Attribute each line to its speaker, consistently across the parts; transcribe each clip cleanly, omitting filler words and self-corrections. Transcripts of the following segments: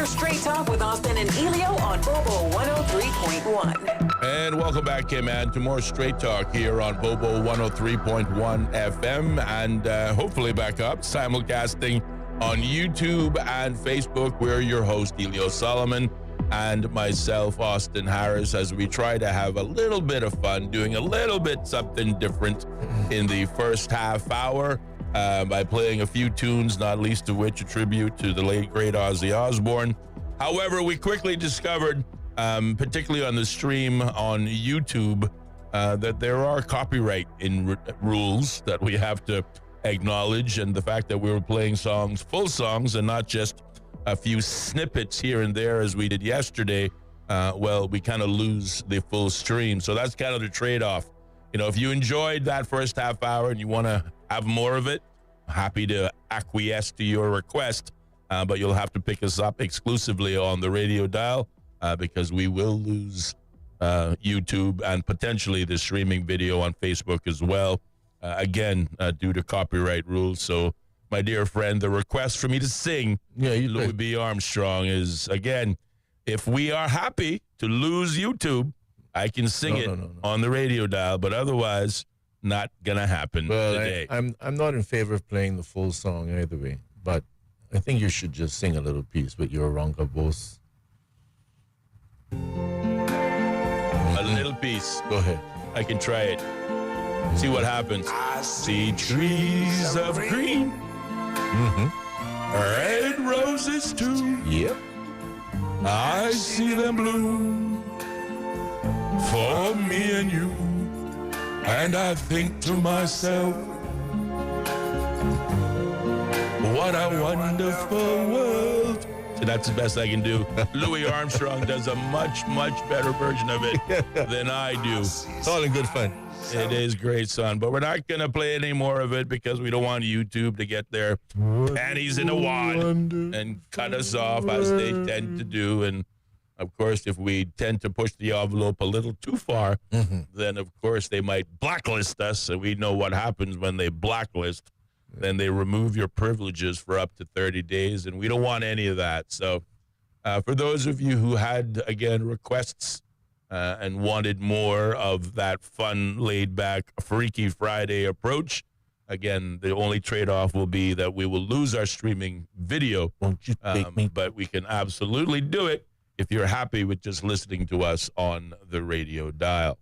Speaker 1: Here's Straight Talk with Austin and Ellio on Bobo 103.1.
Speaker 2: And welcome back, K-Man, to more Straight Talk here on Bobo 103.1 FM, and hopefully back up, simulcasting on YouTube and Facebook. We're your host, Ellio Solomon, and myself, Austin Harris, as we try to have a little bit of fun, doing a little bit something different in the first half hour by playing a few tunes, not least of which a tribute to the late, great Ozzy Osbourne. However, we quickly discovered, particularly on the stream on YouTube, that there are copyright rules that we have to acknowledge, and the fact that we were playing songs, full songs, and not just a few snippets here and there as we did yesterday, well, we kind of lose the full stream. So that's kind of the trade-off. You know, if you enjoyed that first half hour and you want to have more of it, happy to acquiesce to your request, but you'll have to pick us up exclusively on the radio dial because we will lose YouTube and potentially the streaming video on Facebook as well, again, due to copyright rules. So, my dear friend, the request for me to sing Louis B. Armstrong is, again, if we are happy to lose YouTube, I can sing it on the radio dial, but otherwise, not going to happen today.
Speaker 3: I'm not in favor of playing the full song either way, but I think you should just sing a little piece with your Ronca voice.
Speaker 2: A little piece.
Speaker 3: Go ahead.
Speaker 2: I can try it. See what happens. I see trees of green. Red roses too.
Speaker 3: Yep.
Speaker 2: I see them bloom for me and you. And I think to myself, what a wonderful world. So that's the best I can do. Louis Armstrong does a much, much better version of it than I do.
Speaker 3: It's all in good fun.
Speaker 2: It is great, son. But we're not going to play any more of it because we don't want YouTube to get their panties in a wad and cut us off as they tend to do. And, of course, if we tend to push the envelope a little too far, then, of course, they might blacklist us. And we know what happens when they blacklist. Then they remove your privileges for up to 30 days. And we don't want any of that. So for those of you who had, again, requests and wanted more of that fun, laid-back, Freaky Friday approach, again, the only trade-off will be that we will lose our streaming video.
Speaker 3: Won't you take me?
Speaker 2: But we can absolutely do it if you're happy with just listening to us on the radio dial.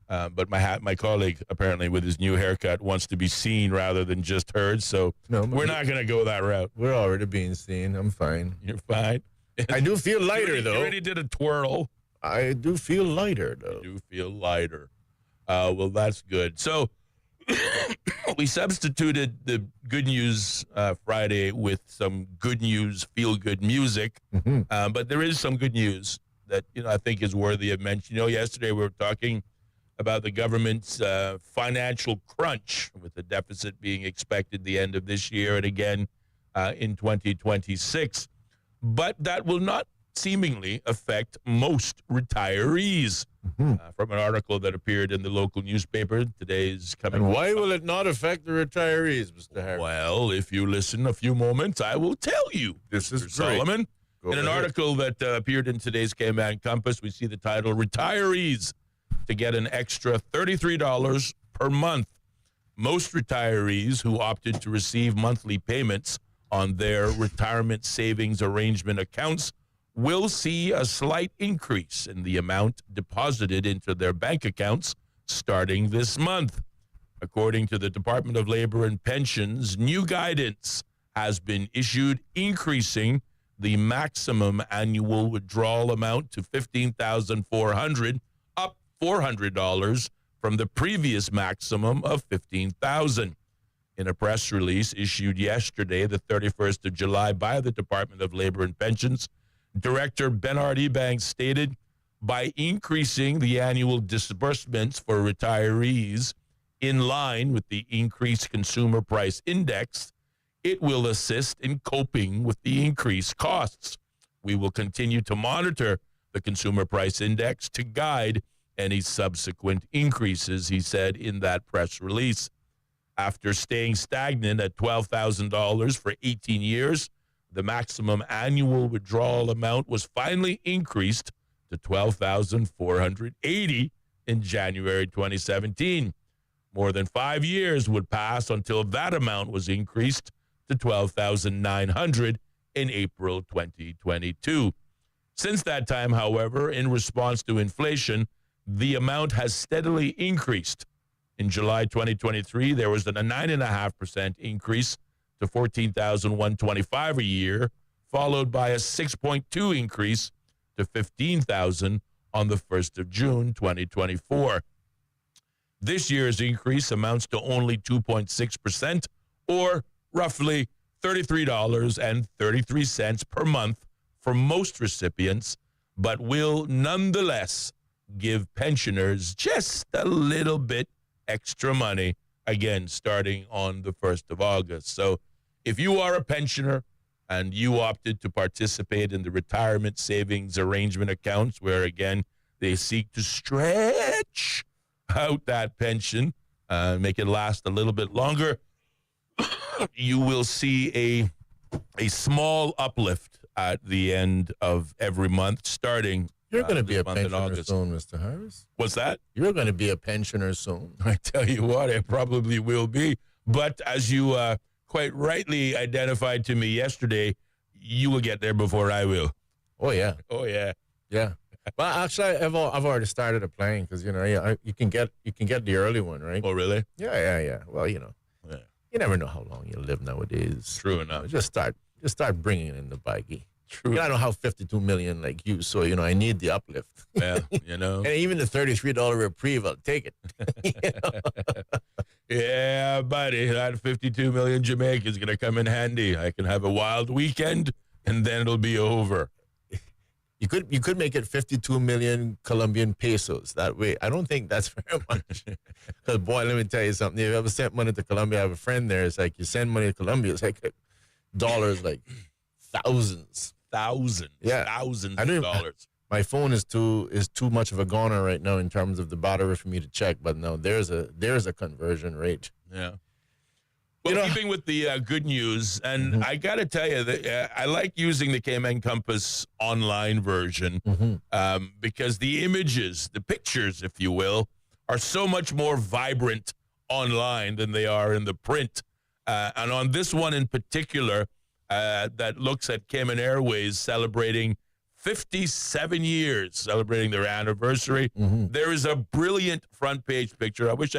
Speaker 2: But my colleague, apparently, with his new haircut, wants to be seen rather than just heard, so we're not going to go that route.
Speaker 3: We're already being seen. I'm fine.
Speaker 2: You're fine?
Speaker 3: I do feel lighter, though.
Speaker 2: You already did a twirl.
Speaker 3: I do feel lighter, though.
Speaker 2: You do feel lighter. Well, that's good. So we substituted the Good News Friday with some good news, feel-good music. But there is some good news that I think is worthy of mention. Yesterday we were talking about the government's financial crunch, with the deficit being expected the end of this year and again in 2026. But that will not seemingly affect most retirees. From an article that appeared in the local newspaper, today's coming.
Speaker 3: And why will it not affect the retirees, Mr. Harris?
Speaker 2: Well, if you listen a few moments, I will tell you.
Speaker 3: This is
Speaker 2: Mr. Solomon. In an article that appeared in today's K-Man Compass, we see the title, Retirees to get an extra $33 per month. Most retirees who opted to receive monthly payments on their retirement savings arrangement accounts will see a slight increase in the amount deposited into their bank accounts starting this month. According to the Department of Labor and Pensions, new guidance has been issued increasing the maximum annual withdrawal amount to $15,400, up $400 from the previous maximum of $15,000. In a press release issued yesterday, the 31st of July, by the Department of Labor and Pensions, Director Bernard Ebanks stated, by increasing the annual disbursements for retirees in line with the increased consumer price index, it will assist in coping with the increased costs. We will continue to monitor the consumer price index to guide any subsequent increases, he said in that press release. After staying stagnant at $12,000 for 18 years, The maximum annual withdrawal amount was finally increased to $12,480 in January 2017. More than 5 years would pass until that amount was increased to $12,900 in April 2022. Since that time, however, in response to inflation, the amount has steadily increased. In July 2023, there was a 9.5% increase to $14,125 a year, followed by a 6.2 increase to $15,000 on the 1st of June 2024. This year's increase amounts to only 2.6%, or roughly $33.33 per month for most recipients, but will nonetheless give pensioners just a little bit extra money, again, starting on the 1st of August. So if you are a pensioner and you opted to participate in the retirement savings arrangement accounts, where, again, they seek to stretch out that pension, make it last a little bit longer, you will see a small uplift at the end of every month, starting.
Speaker 3: You're going to be a
Speaker 2: month in
Speaker 3: pensioner
Speaker 2: August.
Speaker 3: soon, Mr. Harris.
Speaker 2: What's that?
Speaker 3: You're going to be a pensioner soon.
Speaker 2: I tell you what, it probably will be. But as you quite rightly identified to me yesterday, you will get there before I will.
Speaker 3: Oh, yeah.
Speaker 2: Oh, yeah.
Speaker 3: Yeah. Well, actually, I've already started applying because, you can get the early one, right?
Speaker 2: Oh, really?
Speaker 3: Yeah. Well,
Speaker 2: Yeah.
Speaker 3: you never know how long you live nowadays.
Speaker 2: True enough.
Speaker 3: Just start bringing in the baggie.
Speaker 2: True.
Speaker 3: I don't have 52 million like you, so I need the uplift.
Speaker 2: Yeah,
Speaker 3: And even the $33 reprieve, I'll take it.
Speaker 2: Yeah, buddy, that 52 million Jamaica is going to come in handy. I can have a wild weekend, and then it'll be over.
Speaker 3: You could make it 52 million Colombian pesos that way. I don't think that's very much. Because, boy, let me tell you something. If you ever sent money to Colombia, I have a friend there. It's like you send money to Colombia, it's like dollars, like thousands.
Speaker 2: Thousands of dollars.
Speaker 3: My phone is too much of a goner right now in terms of the battery for me to check. But no, there's a conversion rate.
Speaker 2: Yeah. Well, keeping with the good news, and I got to tell you that I like using the Cayman Compass online version because the images, the pictures, if you will, are so much more vibrant online than they are in the print. And on this one in particular, that looks at Cayman Airways celebrating 57 years, celebrating their anniversary. There is a brilliant front page picture. I wish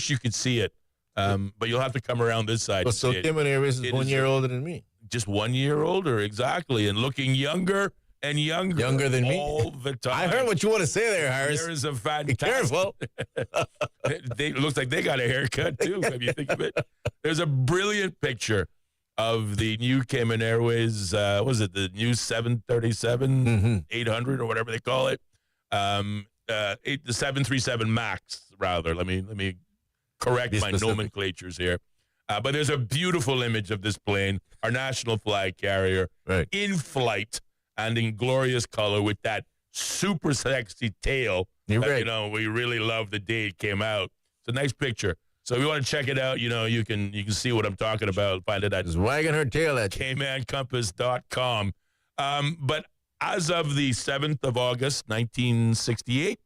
Speaker 2: you could see it. But you'll have to come around this side.
Speaker 3: So Cayman Airways is 1 year older than me.
Speaker 2: Just 1 year older, exactly, and looking younger and younger.
Speaker 3: Younger than me
Speaker 2: all the time.
Speaker 3: I heard what you want to say there, Harris.
Speaker 2: There is a fantastic.
Speaker 3: Be careful.
Speaker 2: It looks like they got a haircut too. If you think of it, there's a brilliant picture of the new Cayman Airways. Was it the new 737 800 or whatever they call it? The 737 Max, rather. Let me correct my nomenclatures here. But there's a beautiful image of this plane, our national flag carrier, in flight and in glorious color with that super sexy tail. We really love the day it came out. It's a nice picture. So if you want to check it out, you can see what I'm talking about. Find it at
Speaker 3: just wagging her tail at
Speaker 2: caymancompass.com. But as of the 7th of August, 1968,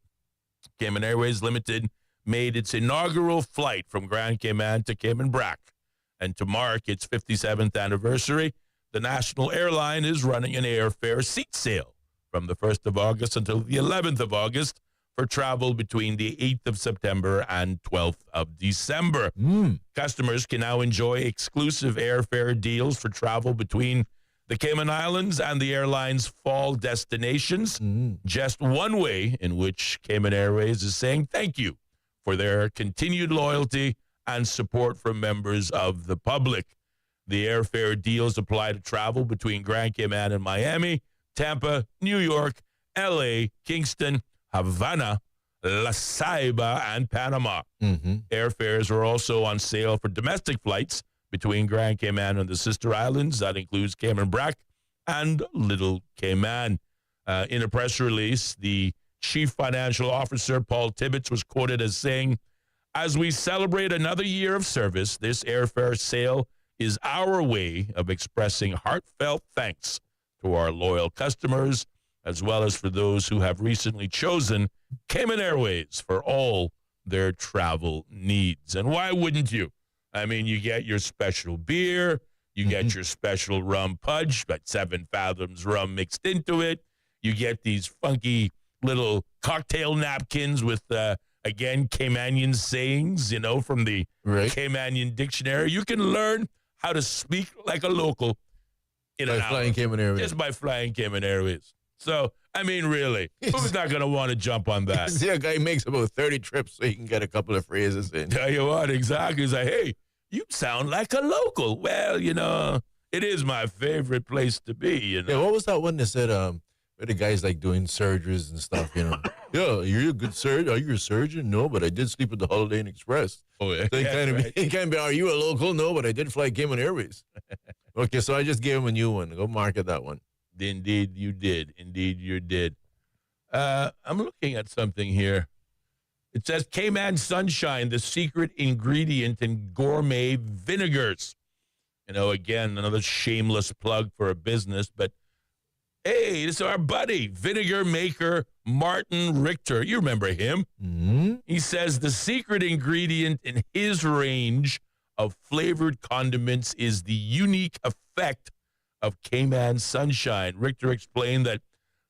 Speaker 2: Cayman Airways Limited made its inaugural flight from Grand Cayman to Cayman Brac. And to mark its 57th anniversary, the national airline is running an airfare seat sale from the 1st of August until the 11th of August for travel between the 8th of September and 12th of December. Customers can now enjoy exclusive airfare deals for travel between the Cayman Islands and the airline's fall destinations. Just one way in which Cayman Airways is saying thank you for their continued loyalty and support from members of the public. The airfare deals apply to travel between Grand Cayman and Miami, Tampa, New York, LA, Kingston, Havana, La Ceiba, and Panama. Airfares are also on sale for domestic flights between Grand Cayman and the sister islands. That includes Cayman Brac and Little Cayman. In a press release, the Chief Financial Officer, Paul Tibbetts, was quoted as saying, "As we celebrate another year of service, this airfare sale is our way of expressing heartfelt thanks to our loyal customers, as well as for those who have recently chosen Cayman Airways for all their travel needs. And why wouldn't you? I mean, you get your special beer, you get your special rum punch, but 7 Fathoms rum mixed into it. You get these funky little cocktail napkins with, again, Caymanian sayings, from the Caymanian dictionary. You can learn how to speak like a local in an hour.
Speaker 3: Flying Cayman Airways.
Speaker 2: Just by flying Cayman Airways. So, I mean, really, who's not going to want to jump on that?
Speaker 3: See, a guy makes about 30 trips so he can get a couple of phrases in.
Speaker 2: Tell you what, exactly. He's like, hey, you sound like a local. Well, it is my favorite place to be,
Speaker 3: Yeah, what was that one that said, where the guy's like doing surgeries and stuff, Yeah, you're a good surgeon. Are you a surgeon? No, but I did sleep at the Holiday Inn Express.
Speaker 2: Oh, yeah.
Speaker 3: So it can't be, are you a local? No, but I did fly Cayman Airways. Okay, so I just gave him a new one. Go market that one.
Speaker 2: Indeed, you did. Indeed, you did. I'm looking at something here. It says Cayman Sunshine, the secret ingredient in gourmet vinegars. Again, another shameless plug for a business, but hey, this is our buddy, vinegar maker Martin Richter. You remember him.
Speaker 3: Mm-hmm.
Speaker 2: He says the secret ingredient in his range of flavored condiments is the unique effect of Cayman Sunshine. Richter explained that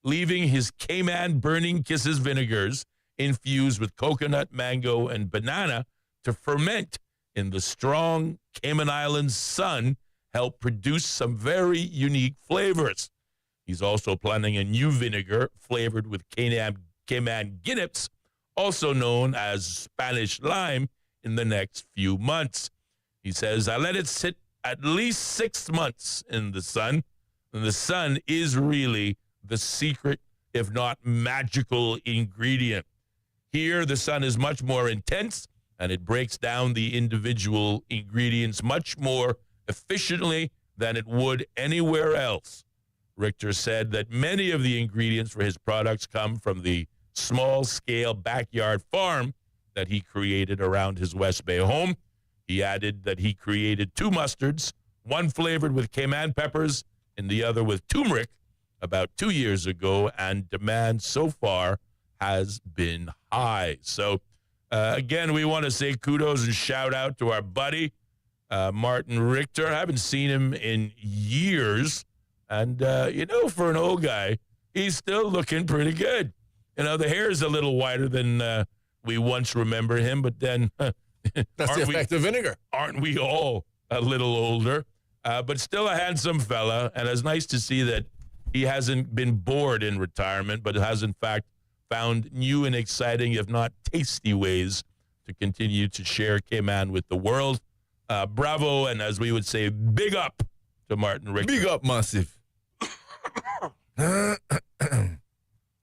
Speaker 2: leaving his Cayman Burning Kisses vinegars infused with coconut, mango, and banana to ferment in the strong Cayman Islands sun helped produce some very unique flavors. He's also planning a new vinegar flavored with Cayman Guineps, also known as Spanish lime, in the next few months. He says, I let it sit at least 6 months in the sun, and the sun is really the secret, if not magical, ingredient. Here, the sun is much more intense, and it breaks down the individual ingredients much more efficiently than it would anywhere else. Richter said that many of the ingredients for his products come from the small-scale backyard farm that he created around his West Bay home. He added that he created 2 mustards, one flavored with Cayman peppers and the other with turmeric, about 2 years ago, and demand so far has been high. So, again, we want to say kudos and shout out to our buddy, Martin Richter. I haven't seen him in years. And, for an old guy, he's still looking pretty good. The hair is a little wider than we once remember him, but then
Speaker 3: that's the effect of vinegar.
Speaker 2: Aren't we all a little older? But still a handsome fella, and it's nice to see that he hasn't been bored in retirement, but has, in fact, found new and exciting, if not tasty, ways to continue to share Cayman with the world. Bravo, and as we would say, big up to Martin Richter.
Speaker 3: Big up, massive.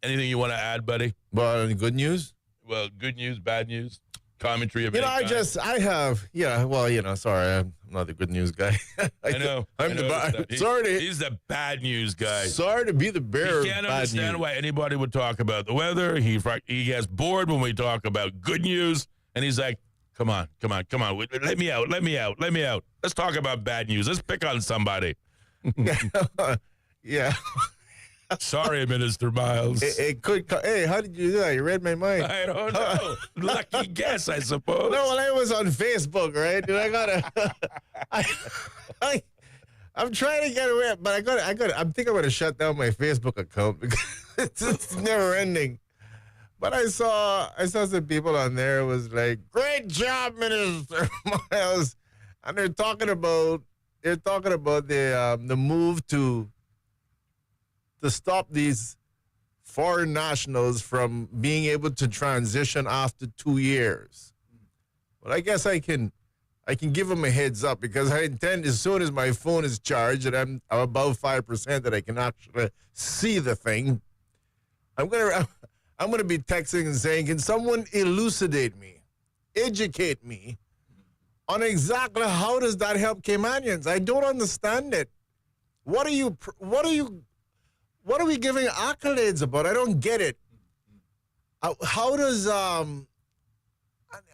Speaker 2: Anything you want to add, buddy?
Speaker 3: Well, any good news?
Speaker 2: Well, good news, bad news, commentary of any
Speaker 3: I
Speaker 2: kind?
Speaker 3: Sorry, I'm not the good news guy.
Speaker 2: I know. He's the bad news guy.
Speaker 3: Sorry to be the bearer of
Speaker 2: He can't
Speaker 3: bad
Speaker 2: understand
Speaker 3: news.
Speaker 2: why anybody would talk about the weather. He gets bored when we talk about good news, and he's like, come on. Let me out. Let's talk about bad news. Let's pick on somebody.
Speaker 3: Yeah.
Speaker 2: Sorry, Minister Miles.
Speaker 3: It could. Hey, how did you do that? You read my mind.
Speaker 2: I don't know. Lucky guess, I suppose.
Speaker 3: No, well, I was on Facebook, right? Dude, I gotta. I'm trying to get away, but I think I'm gonna shut down my Facebook account because it's never ending. But I saw some people on there was like, "Great job, Minister Miles," and they're talking about the move to stop these foreign nationals from being able to transition after 2 years. But I guess I can give them a heads up because I intend as soon as my phone is charged and I'm above 5% that I can actually see the thing, I'm gonna be texting and saying, can someone elucidate me, educate me on exactly how does that help Caymanians? I don't understand it. What are we giving accolades about? I don't get it. How does, and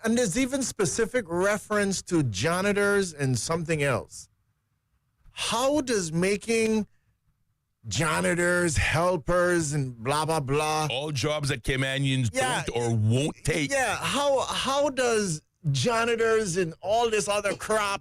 Speaker 3: there's even specific reference to janitors and something else. how does making janitors, helpers, and blah, blah, blah.
Speaker 2: All jobs that Caymanians don't or won't take.
Speaker 3: Yeah, how does janitors and all this other crap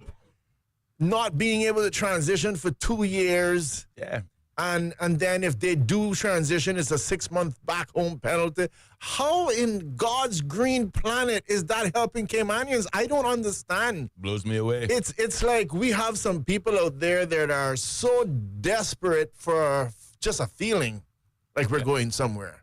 Speaker 3: not being able to transition for 2 years?
Speaker 2: Yeah.
Speaker 3: And then if they do transition, it's a 6-month back home penalty. How in God's green planet is that helping Caymanians? I don't understand.
Speaker 2: Blows me away.
Speaker 3: It's like we have some people out there that are so desperate for just a feeling like we're going somewhere.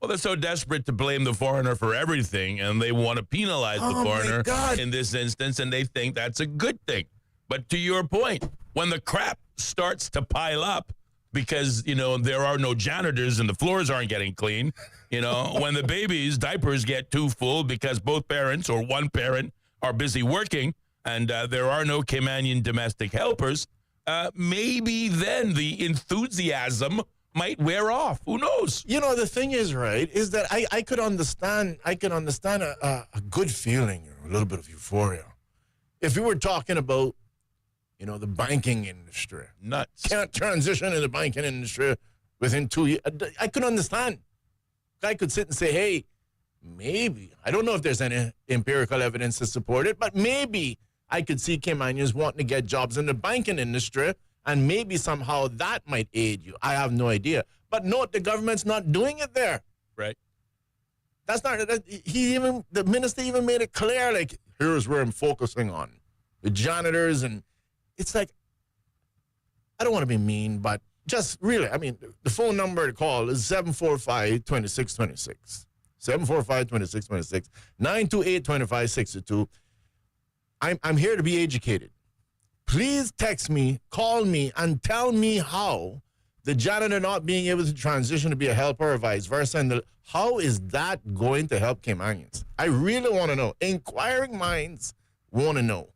Speaker 2: Well, they're so desperate to blame the foreigner for everything, and they want to penalize the foreigner in this instance, and they think that's a good thing. But to your point, when the crap starts to pile up, because, there are no janitors and the floors aren't getting clean. When the baby's diapers get too full because both parents or one parent are busy working and there are no Caymanian domestic helpers, maybe then the enthusiasm might wear off. Who knows?
Speaker 3: The thing is, right, is that I could understand a good feeling, a little bit of euphoria. If you were talking about the banking industry.
Speaker 2: Nuts.
Speaker 3: Can't transition in the banking industry within 2 years. I could understand. I could sit and say, hey, maybe. I don't know if there's any empirical evidence to support it, but maybe I could see Caymanians wanting to get jobs in the banking industry, and maybe somehow that might aid you. I have no idea. But note, the government's not doing it there.
Speaker 2: Right.
Speaker 3: That's not, the minister even made it clear, like, here's where I'm focusing on. The janitors, and it's like, I don't want to be mean, but just really, the phone number to call is 745-2626. 745-2626. 928-2562. I'm here to be educated. Please text me, call me, and tell me how the janitor not being able to transition to be a helper or vice versa, and how is that going to help Caymanians? I really want to know. Inquiring minds want to know.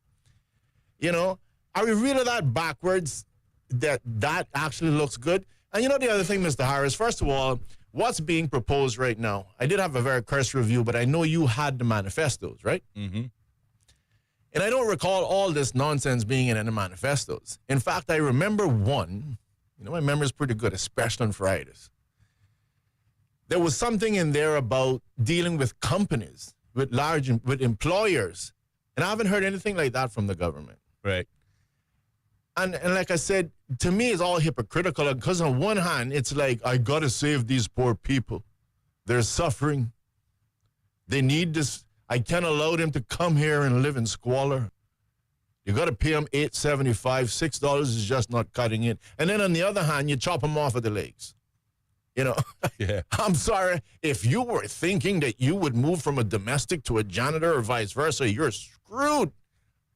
Speaker 3: Are we really that backwards that actually looks good? And the other thing, Mr. Harris, first of all, what's being proposed right now? I did have a very cursory review, but I know you had the manifestos, right? Mm-hmm. And I don't recall all this nonsense being in any manifestos. In fact, I remember one. My memory's pretty good, especially on Fridays. There was something in there about dealing with companies, with employers. And I haven't heard anything like that from the government.
Speaker 2: Right.
Speaker 3: And like I said, to me, it's all hypocritical. Because on one hand, it's like, I got to save these poor people. They're suffering. They need this. I can't allow them to come here and live in squalor. You got to pay them $8.75. $6 is just not cutting it. And then on the other hand, you chop them off at the legs. Yeah. I'm sorry. If you were thinking that you would move from a domestic to a janitor or vice versa, you're screwed.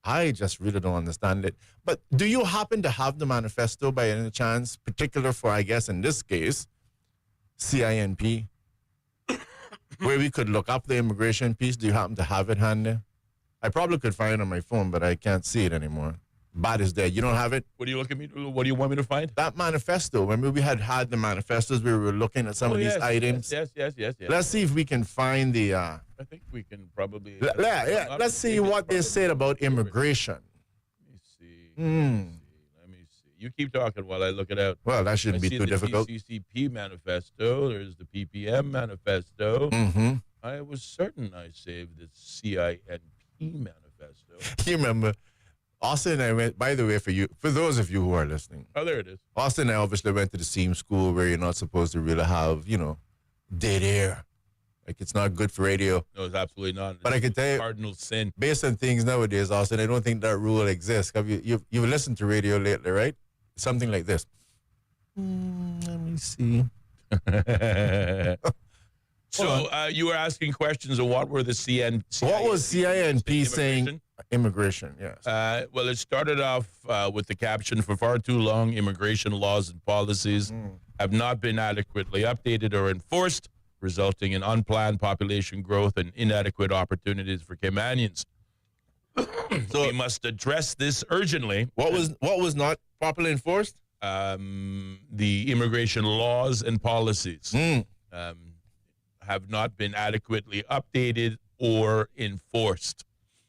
Speaker 3: I just really don't understand it. But do you happen to have the manifesto by any chance, particular for, I guess, in this case, CINP, where we could look up the immigration piece? Do you happen to have it handy? I probably could find it on my phone, but I can't see it anymore. Bad is dead. You don't have it?
Speaker 2: What do you look at me? What do you want me to find?
Speaker 3: That manifesto. Remember we had the manifestos. We were looking at some of these items.
Speaker 2: Yes.
Speaker 3: Let's see if we can find the...
Speaker 2: I think we can probably...
Speaker 3: Let's see what they said about immigration.
Speaker 2: Let me see. Let me see. You keep talking while I look it out.
Speaker 3: Well, that shouldn't be too difficult.
Speaker 2: The CCP manifesto. There's the PPM manifesto.
Speaker 3: Mm-hmm.
Speaker 2: I was certain I saved the CINP manifesto.
Speaker 3: You remember... Austin and I went, by the way, for those of you who are listening.
Speaker 2: Oh, there it is.
Speaker 3: Austin and I obviously went to the same school where you're not supposed to really have, dead air. Like, it's not good for radio.
Speaker 2: No, it's absolutely not.
Speaker 3: But I can tell you,
Speaker 2: cardinal sin. Based
Speaker 3: on things nowadays, Austin, I don't think that rule exists. You've listened to radio lately, right? Something like this. Let me see.
Speaker 2: So you were asking questions of what were the CINP?
Speaker 3: What was CINP saying? Immigration, yes.
Speaker 2: Well, it started off with the caption, for far too long, immigration laws and policies have not been adequately updated or enforced, resulting in unplanned population growth and inadequate opportunities for Caymanians. So we must address this urgently.
Speaker 3: What was not properly enforced?
Speaker 2: The immigration laws and policies have not been adequately updated or enforced.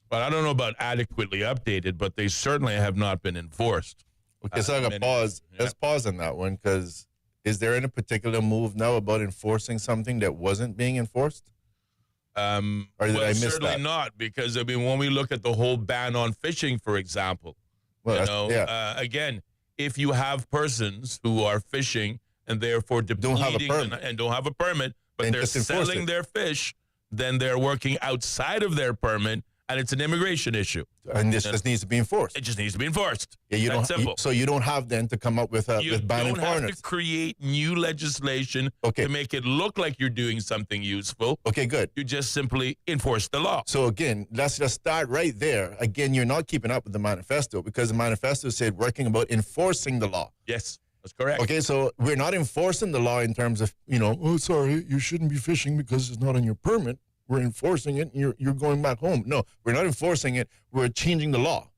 Speaker 2: But I don't know about adequately updated, but they certainly have not been enforced.
Speaker 3: Okay, so I got to pause.
Speaker 2: Yeah.
Speaker 3: Let's pause on that one, because is there any particular move now about enforcing something that wasn't being enforced? Or did I miss
Speaker 2: certainly
Speaker 3: that?
Speaker 2: not, because, I mean, when we look at the whole ban on fishing, for example,
Speaker 3: Well,
Speaker 2: again, if you have persons who are fishing and therefore
Speaker 3: Don't have a
Speaker 2: depleting
Speaker 3: permit.
Speaker 2: and don't have a permit, but
Speaker 3: Then
Speaker 2: they're
Speaker 3: just enforce
Speaker 2: selling
Speaker 3: it.
Speaker 2: their fish, then they're working outside of their permit, and it's an immigration issue.
Speaker 3: And this just needs to be enforced.
Speaker 2: It just needs to be enforced.
Speaker 3: Yeah, you
Speaker 2: That's
Speaker 3: don't.
Speaker 2: simple.
Speaker 3: So you don't have then to come up with
Speaker 2: You
Speaker 3: banning
Speaker 2: don't have
Speaker 3: foreigners.
Speaker 2: to create new legislation to make it look like you're doing something useful.
Speaker 3: Okay, good.
Speaker 2: You just simply enforce the law.
Speaker 3: So again, let's just start right there. Again, you're not keeping up with the manifesto, because the manifesto said working about enforcing the law.
Speaker 2: Yes, that's correct.
Speaker 3: Okay, so we're not enforcing the law in terms of, oh, sorry, you shouldn't be fishing because it's not on your permit. We're enforcing it, and you're going back home. No, we're not enforcing it. We're changing the law.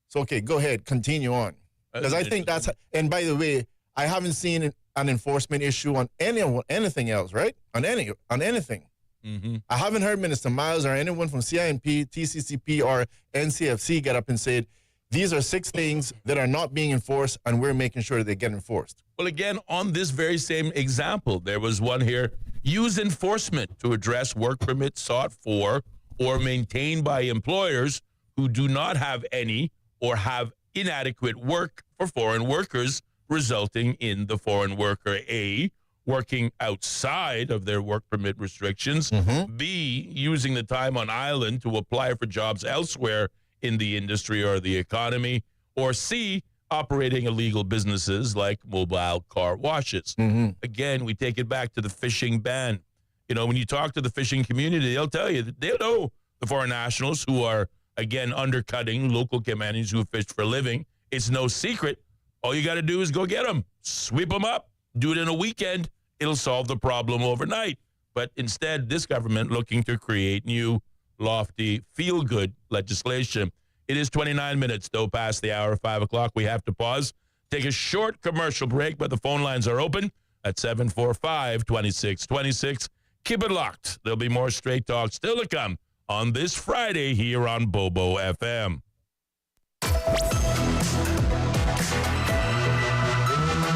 Speaker 3: So, okay, go ahead, continue on. Because I think that's, and by the way, I haven't seen an enforcement issue on anything else, right? On anything.
Speaker 2: Mm-hmm.
Speaker 3: I haven't heard Minister Miles or anyone from CIMP, TCCP, or NCFC get up and say, these are 6 things that are not being enforced, and we're making sure they get enforced.
Speaker 2: Well, again, on this very same example, there was one here. Use enforcement to address work permits sought for or maintained by employers who do not have any or have inadequate work for foreign workers, resulting in the foreign worker, A, working outside of their work permit restrictions, B, using the time on island to apply for jobs elsewhere in the industry or the economy, or C, operating illegal businesses like mobile car washes. Again, we take it back to the fishing ban. When you talk to the fishing community, they'll tell you that they know the foreign nationals who are, again, undercutting local communities who fish for a living. It's no secret. All you got to do is go get them, sweep them up, do it in a weekend. It'll solve the problem overnight. But instead, this government looking to create new, lofty, feel-good legislation. It is 29 minutes, though, past the hour of 5 o'clock. We have to pause, take a short commercial break, but the phone lines are open at 745-2626. Keep it locked. There'll be more Straight Talk still to come on this Friday here on Bobo FM.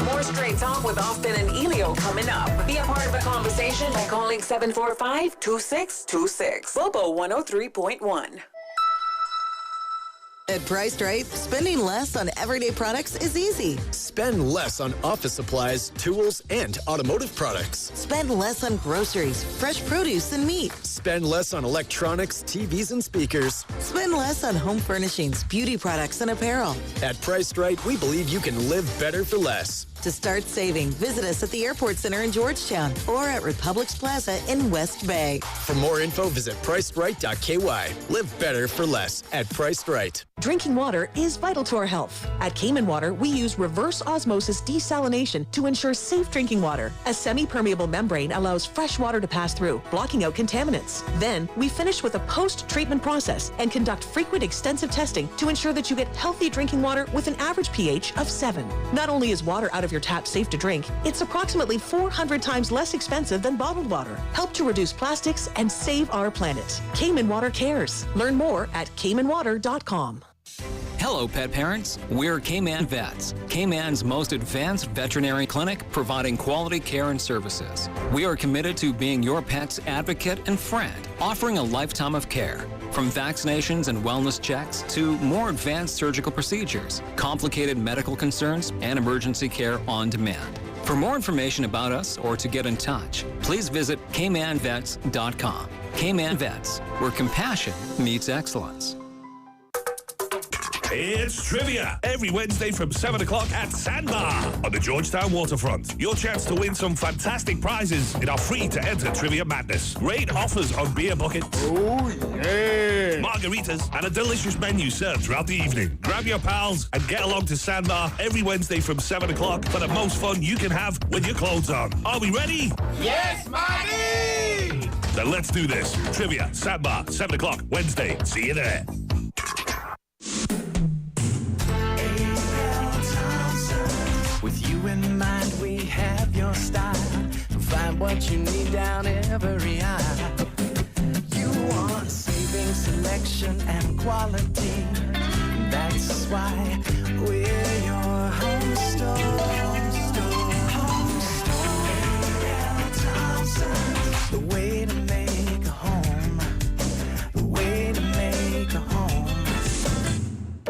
Speaker 1: More Straight Talk with Austin and Ellio coming up. Be a part of the conversation by calling 745-2626. Bobo 103.1.
Speaker 4: At Priced Right, spending less on everyday products is easy.
Speaker 5: Spend less on office supplies, tools, and automotive products.
Speaker 4: Spend less on groceries, fresh produce, and meat.
Speaker 5: Spend less on electronics, TVs, and speakers.
Speaker 4: Spend less on home furnishings, beauty products, and apparel.
Speaker 5: At Priced Right, we believe you can live better for less.
Speaker 4: To start saving, visit us at the Airport Center in Georgetown or at Republix Plaza in West Bay.
Speaker 5: For more info, visit pricedright.ky. Live better for less at Priced Right.
Speaker 6: Drinking water is vital to our health. At Cayman Water, we use reverse osmosis desalination to ensure safe drinking water. A semi-permeable membrane allows fresh water to pass through, blocking out contaminants. Then, we finish with a post-treatment process and conduct frequent extensive testing to ensure that you get healthy drinking water with an average pH of 7. Not only is water out of your tap safe to drink, it's approximately 400 times less expensive than bottled water. Help to reduce plastics and save our planet. Cayman Water cares. Learn more at caymanwater.com.
Speaker 7: Hello, pet parents. We're Cayman Vets, Cayman's most advanced veterinary clinic providing quality care and services. We are committed to being your pet's advocate and friend, offering a lifetime of care. From vaccinations and wellness checks to more advanced surgical procedures, complicated medical concerns, and emergency care on demand. For more information about us or to get in touch, please visit caymanvets.com. Cayman Vets, where compassion meets excellence.
Speaker 8: It's trivia every Wednesday from 7 o'clock at Sandbar on the Georgetown waterfront. Your chance to win some fantastic prizes in our free-to-enter Trivia Madness. Great offers on beer buckets, margaritas, and a delicious menu served throughout the evening. Grab your pals and get along to Sandbar every Wednesday from 7 o'clock for the most fun you can have with your clothes on. Are we ready?
Speaker 9: Yes, Mommy!
Speaker 8: Then let's do this. Trivia, Sandbar, 7 o'clock, Wednesday. See you there.
Speaker 10: With you in mind, we have your style. Find what you need down every aisle. You want saving, selection, and quality. That's why we're your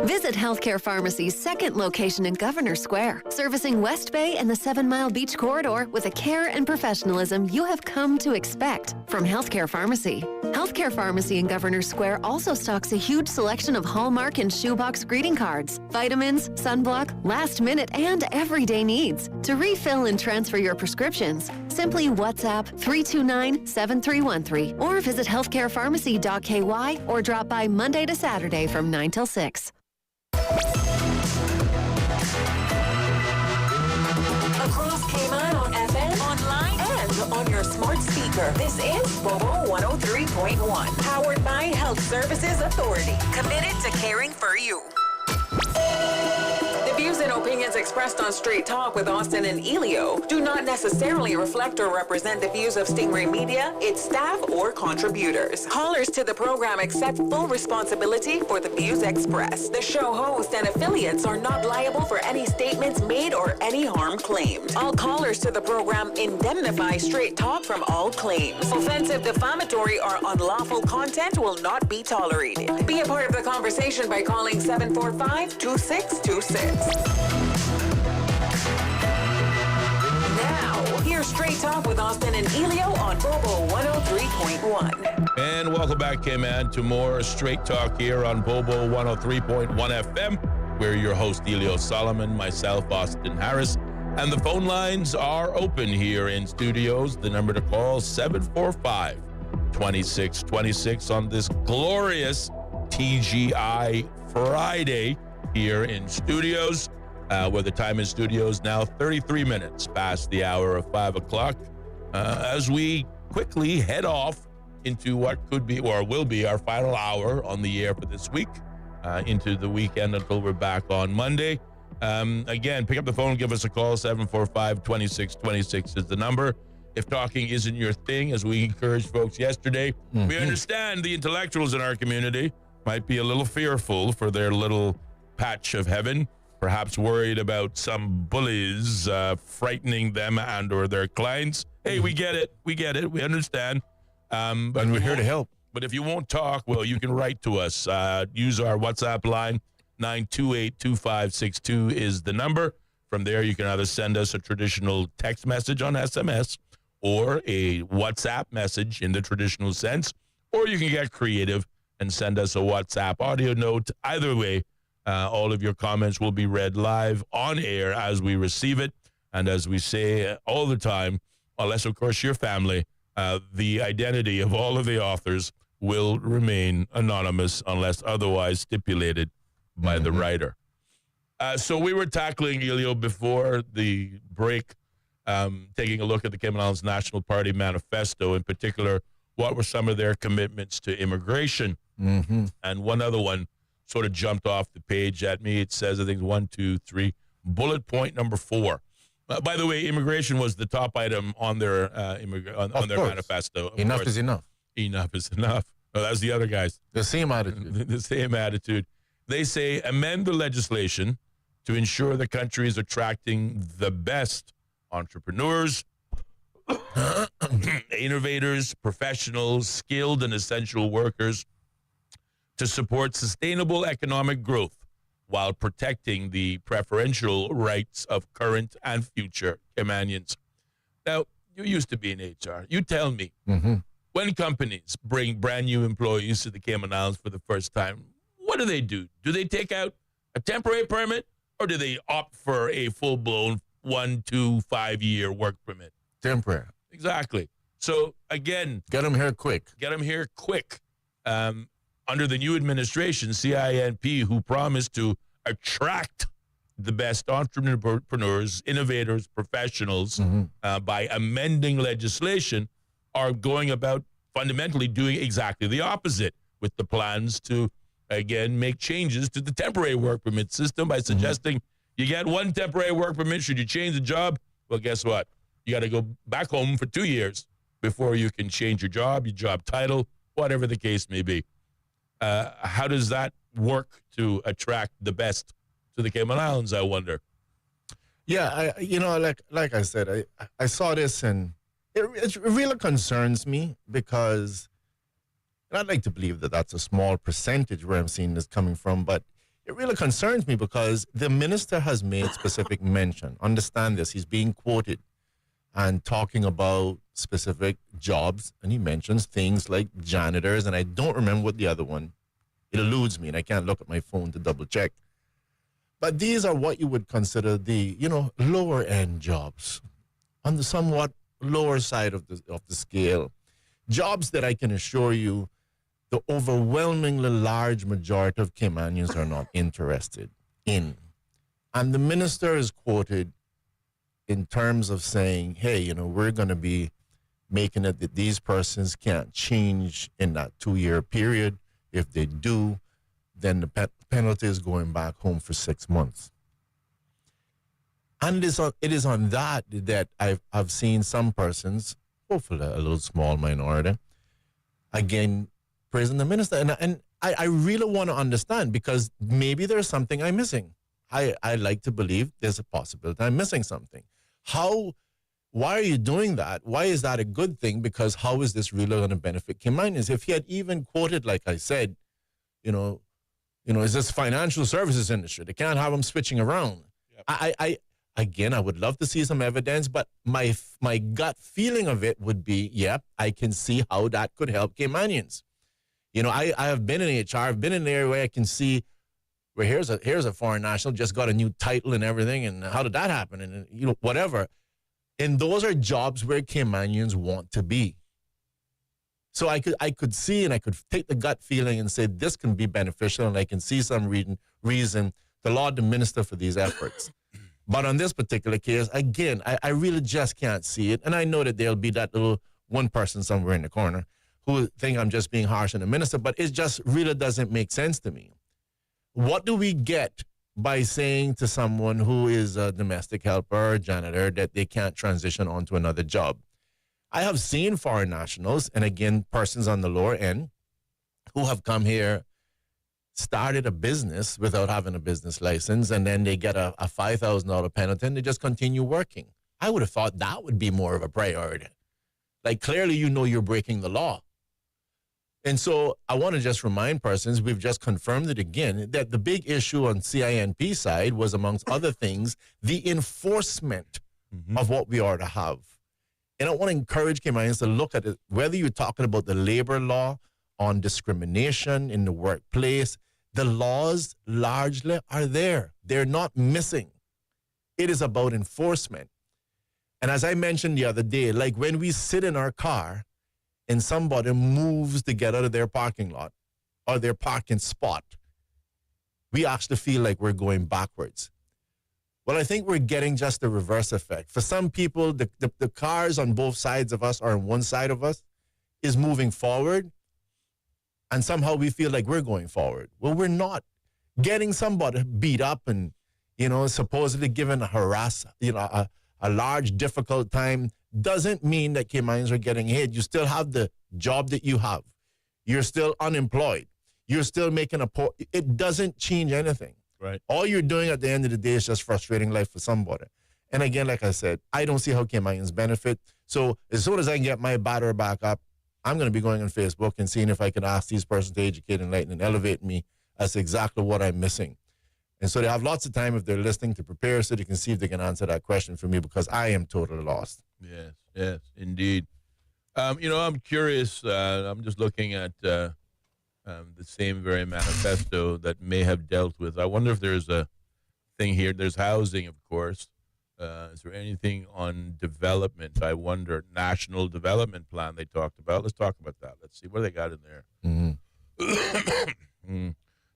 Speaker 11: Visit Healthcare Pharmacy's second location in Governor Square, servicing West Bay and the 7 Mile Beach Corridor with a care and professionalism you have come to expect from Healthcare Pharmacy. Healthcare Pharmacy in Governor Square also stocks a huge selection of Hallmark and shoebox greeting cards, vitamins, sunblock, last minute, and everyday needs. To refill and transfer your prescriptions, simply WhatsApp 329-7313 or visit healthcarepharmacy.ky or drop by Monday to Saturday from 9 till 6.
Speaker 1: Across Cayman on FM, online, and on your smart speaker. This is Bobo 103.1, powered by Health Services Authority, committed to caring for you. The views and opinions expressed on Straight Talk with Austin and Ellio do not necessarily reflect or represent the views of Stingray Media, its staff, or contributors. Callers to the program accept full responsibility for the views expressed. The show host and affiliates are not liable for any statements made or any harm claimed. All callers to the program indemnify Straight Talk from all claims. Offensive, defamatory, or unlawful content will not be tolerated. Be a part of the conversation by calling 745-2626. Now, here's Straight Talk with Austin and Ellio on Bobo 103.1.
Speaker 2: And welcome back, Cayman, to more Straight Talk here on Bobo 103.1 FM. We're your host, Ellio Solomon, myself, Austin Harris. And the phone lines are open here in studios. The number to call, 745-2626 on this glorious TGI Friday here in studios, where the time in studios now 33 minutes past the hour of 5 o'clock, as we quickly head off into what could be or will be our final hour on the air for this week, into the weekend until we're back on Monday. Again, pick up the phone, give us a call. 745-2626 is the number. If talking isn't your thing, as we encouraged folks yesterday, we understand the intellectuals in our community might be a little fearful for their little patch of heaven, perhaps worried about some bullies frightening them and or their clients. Hey, we get it, we understand. But
Speaker 3: we're here to help.
Speaker 2: But if you won't talk, well, you can write to us. Use our WhatsApp line, 928-2562 is the number. From there, you can either send us a traditional text message on SMS or a WhatsApp message in the traditional sense, or you can get creative and send us a WhatsApp audio note. Either way, all of your comments will be read live on air as we receive it. And as we say all the time, unless, of course, your family, the identity of all of the authors will remain anonymous unless otherwise stipulated by the writer. So we were tackling, Ellio, before the break, taking a look at the Cayman Islands National Party manifesto, in particular, what were some of their commitments to immigration. And one other one sort of jumped off the page at me. It says, I think, 1, 2, 3, bullet point number 4. By the way, immigration was the top item on their on their manifesto.
Speaker 3: Enough is enough.
Speaker 2: Enough is enough. Well, that's the other guys.
Speaker 3: The same attitude.
Speaker 2: The same attitude. They say amend the legislation to ensure the country is attracting the best entrepreneurs, innovators, professionals, skilled and essential workers to support sustainable economic growth while protecting the preferential rights of current and future Caymanians. Now, you used to be in HR. You tell me, when companies bring brand new employees to the Cayman Islands for the first time, what do? Do they take out a temporary permit, or do they opt for a full-blown 1, 2, 5-year work permit?
Speaker 3: Temporary.
Speaker 2: Exactly. So, again,
Speaker 3: get them here quick.
Speaker 2: Under the new administration, CINP, who promised to attract the best entrepreneurs, innovators, professionals by amending legislation, are going about fundamentally doing exactly the opposite with the plans to, again, make changes to the temporary work permit system by suggesting you get one temporary work permit. Should you change the job? Well, guess what? You got to go back home for 2 years before you can change your job title, whatever the case may be. How does that work to attract the best to the Cayman Islands, I wonder?
Speaker 3: Yeah, like I said, I saw this and it really concerns me because I'd like to believe that that's a small percentage where I'm seeing this coming from, but it really concerns me because the minister has made specific mention. Understand this. He's being quoted and talking about specific jobs, and he mentions things like janitors, and I don't remember what the other one. It eludes me, and I can't look at my phone to double check. But these are what you would consider the, lower end jobs, on the somewhat lower side of the scale. Jobs that I can assure you the overwhelmingly large majority of Caymanians are not interested in. And the minister is quoted in terms of saying, hey, we're going to be making it that these persons can't change in that 2-year period. If they do, then the penalty is going back home for 6 months. And it is on that I've seen some persons, hopefully a little small minority, again, praising the minister. And I really want to understand, because maybe there's something I'm missing. I like to believe there's a possibility I'm missing something. Why are you doing that? Why is that a good thing? Because how is this really going to benefit Caymanians? If he had even quoted, like I said, is this financial services industry? They can't have them switching around. Yep. I would love to see some evidence, but my gut feeling of it would be, yep, I can see how that could help Caymanians. I have been in HR. I've been in the area where I can see where here's a foreign national, just got a new title and everything, and how did that happen? And whatever. And those are jobs where Caymanians want to be. So I could see, and I could take the gut feeling and say this can be beneficial, and I can see some reason to laud the minister for these efforts. But on this particular case, again, I really just can't see it. And I know that there'll be that little one person somewhere in the corner who think I'm just being harsh on the minister, but it just really doesn't make sense to me. What do we get by saying to someone who is a domestic helper or janitor that they can't transition on to another job? I have seen foreign nationals, and again, persons on the lower end, who have come here, started a business without having a business license, and then they get a $5,000 penalty, and they just continue working. I would have thought that would be more of a priority. Like, clearly, you're breaking the law. And so I want to just remind persons, we've just confirmed it again, that the big issue on CINP side was, amongst other things, the enforcement of what we are to have. And I want to encourage Caymanians to look at it, whether you're talking about the labor law on discrimination in the workplace, the laws largely are there. They're not missing. It is about enforcement. And as I mentioned the other day, like when we sit in our car and somebody moves to get out of their parking lot or their parking spot, we actually feel like we're going backwards. Well, I think we're getting just the reverse effect. For some people, the cars on both sides of us or on one side of us is moving forward, and somehow we feel like we're going forward. Well, we're not. Getting somebody beat up and, supposedly given a large, difficult time doesn't mean that Caymanians are getting ahead. You still have the job that you have. You're still unemployed. You're still making it doesn't change anything.
Speaker 2: Right.
Speaker 3: All you're doing at the end of the day is just frustrating life for somebody. And again, like I said, I don't see how Caymanians benefit. So as soon as I can get my battery back up, I'm going to be going on Facebook and seeing if I can ask these persons to educate, enlighten, and elevate me. That's exactly what I'm missing. And so they have lots of time, if they're listening, to prepare so they can see if they can answer that question for me, because I am totally lost.
Speaker 2: Yes, indeed. I'm curious. I'm just looking at the same very manifesto that may have dealt with. I wonder if there's a thing here. There's housing, of course. Is there anything on development? I wonder. National development plan they talked about. Let's talk about that. Let's see what they got in there.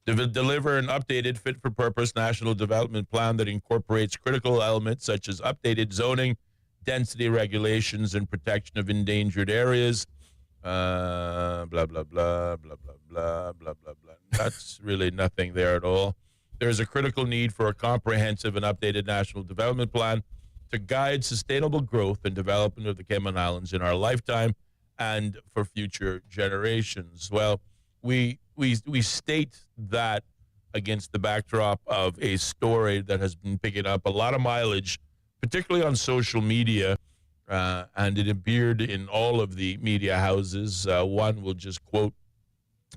Speaker 2: Deliver an updated fit-for-purpose national development plan that incorporates critical elements such as updated zoning, density regulations, and protection of endangered areas. Blah, blah, blah, blah, blah, blah, blah, blah, blah. That's really nothing there at all. There is a critical need for a comprehensive and updated national development plan to guide sustainable growth and development of the Cayman Islands in our lifetime and for future generations. Well, we state that against the backdrop of a story that has been picking up a lot of mileage, particularly on social media, and it appeared in all of the media houses. One will just quote,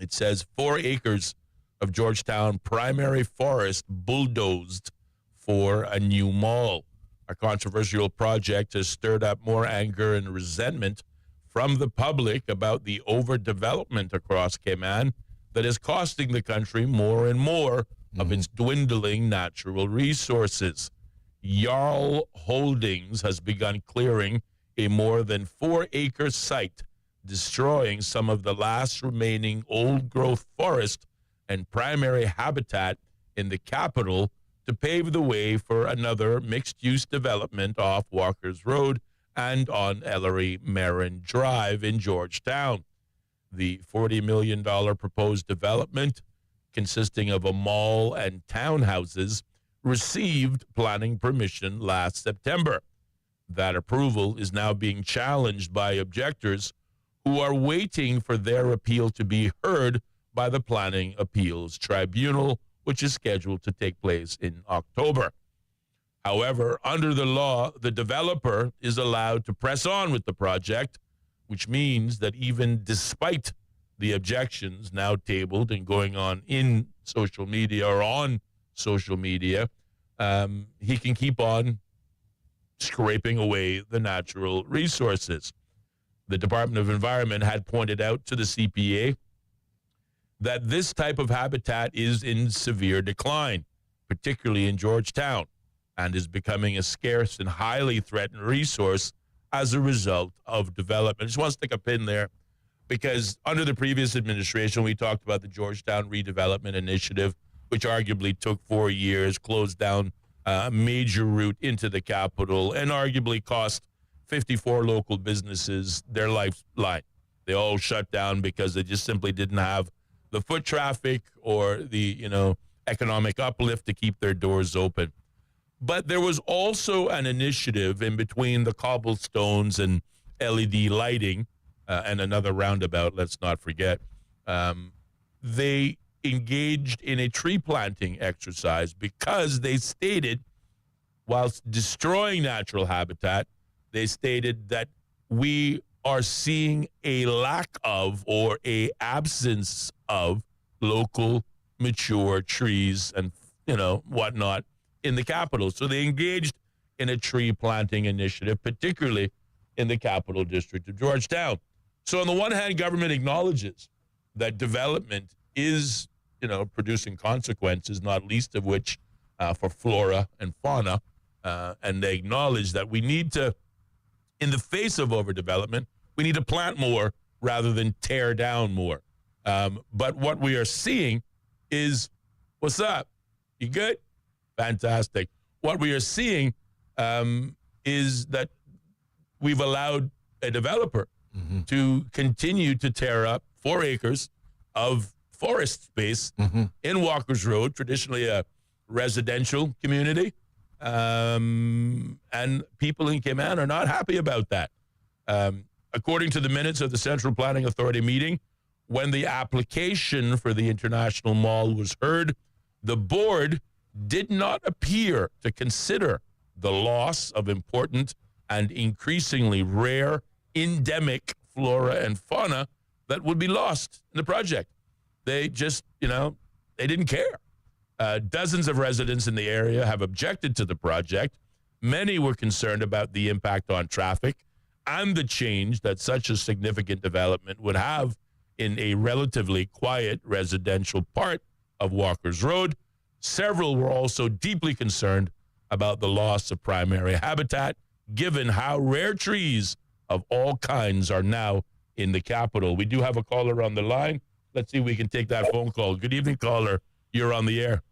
Speaker 2: it says, 4 acres of Georgetown primary forest bulldozed for a new mall. A controversial project has stirred up more anger and resentment from the public about the overdevelopment across Cayman that is costing the country more and more of its dwindling natural resources. Jarl Holdings has begun clearing a more than 4-acre site, destroying some of the last remaining old-growth forest and primary habitat in the capital to pave the way for another mixed-use development off Walker's Road and on Ellery Marin Drive in Georgetown. The $40 million proposed development, consisting of a mall and townhouses, received planning permission last September. That approval is now being challenged by objectors who are waiting for their appeal to be heard by the Planning Appeals Tribunal, which is scheduled to take place in October. However, under the law, the developer is allowed to press on with the project, which means that even despite the objections now tabled and going on in social media or on social media, he can keep on scraping away the natural resources. The Department of Environment had pointed out to the CPA that this type of habitat is in severe decline, particularly in Georgetown, and is becoming a scarce and highly threatened resource as a result of development. I just want to stick a pin there because under the previous administration, we talked about the Georgetown Redevelopment Initiative, which arguably took 4 years, closed down a major route into the capital, and arguably cost 54 local businesses their lifeline. They all shut down because they just simply didn't have the foot traffic or the, economic uplift to keep their doors open. But there was also an initiative in between the cobblestones and LED lighting and another roundabout, let's not forget. They engaged in a tree planting exercise because they stated, whilst destroying natural habitat, they stated that we are seeing a lack of or a absence of local mature trees and, whatnot in the capital. So they engaged in a tree planting initiative, particularly in the capital district of Georgetown. So on the one hand, government acknowledges that development is, producing consequences, not least of which for flora and fauna. And they acknowledge that we need to, in the face of overdevelopment, we need to plant more rather than tear down more. But what we are seeing is, what's up? You good? Fantastic. What we are seeing is that we've allowed a developer to continue to tear up 4 acres of forest space in Walker's Road, traditionally a residential community. And people in Cayman are not happy about that. According to the minutes of the Central Planning Authority meeting, when the application for the International Mall was heard, the board did not appear to consider the loss of important and increasingly rare endemic flora and fauna that would be lost in the project. They just, they didn't care. Dozens of residents in the area have objected to the project. Many were concerned about the impact on traffic and the change that such a significant development would have in a relatively quiet residential part of Walker's Road. Several were also deeply concerned about the loss of primary habitat, given how rare trees of all kinds are now in the capital. We do have a caller on the line. Let's see if we can take that phone call. Good evening, caller. You're on the air.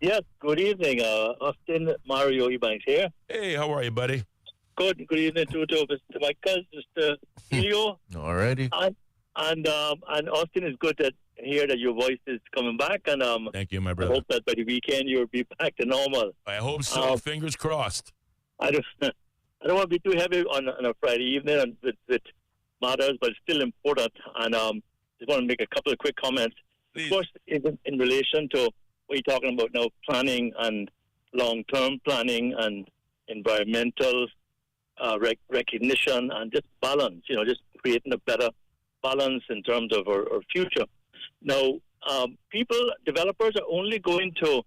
Speaker 12: Yes, good evening. Austin Mario Ebanks here.
Speaker 2: Hey, how are you, buddy?
Speaker 12: Good evening to my cousin, Mr. Ellio.
Speaker 3: Alrighty.
Speaker 12: And Austin, is good to hear that your voice is coming back. And
Speaker 2: thank you, my brother.
Speaker 12: I hope that by the weekend you'll be back to normal.
Speaker 2: I hope so. Fingers crossed.
Speaker 12: I don't want to be too heavy on a Friday evening with matters, but it's still important. And just want to make a couple of quick comments.
Speaker 2: Please.
Speaker 12: First, in relation to what you're talking about now, planning and long-term planning and environmental recognition and just balance, just creating a better balance in terms of our future. Now, developers are only going to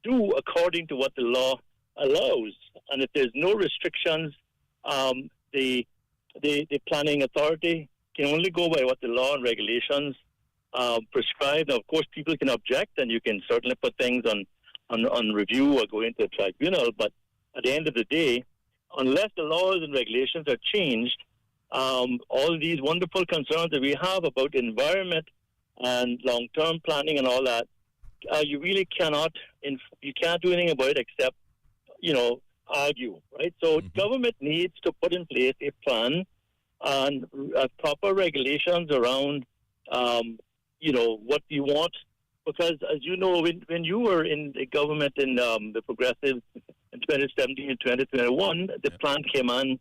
Speaker 12: do according to what the law allows. And if there's no restrictions, the planning authority can only go by what the law and regulations prescribe. Now, of course, people can object, and you can certainly put things on review or go into a tribunal. But at the end of the day, unless the laws and regulations are changed, all these wonderful concerns that we have about environment and long-term planning and all that, you really cannot, you can't do anything about it except, argue, right? So government needs to put in place a plan and proper regulations around, what you want. Because, as you know, when you were in the government in the Progressive in 2017 and 2021, the plan came on,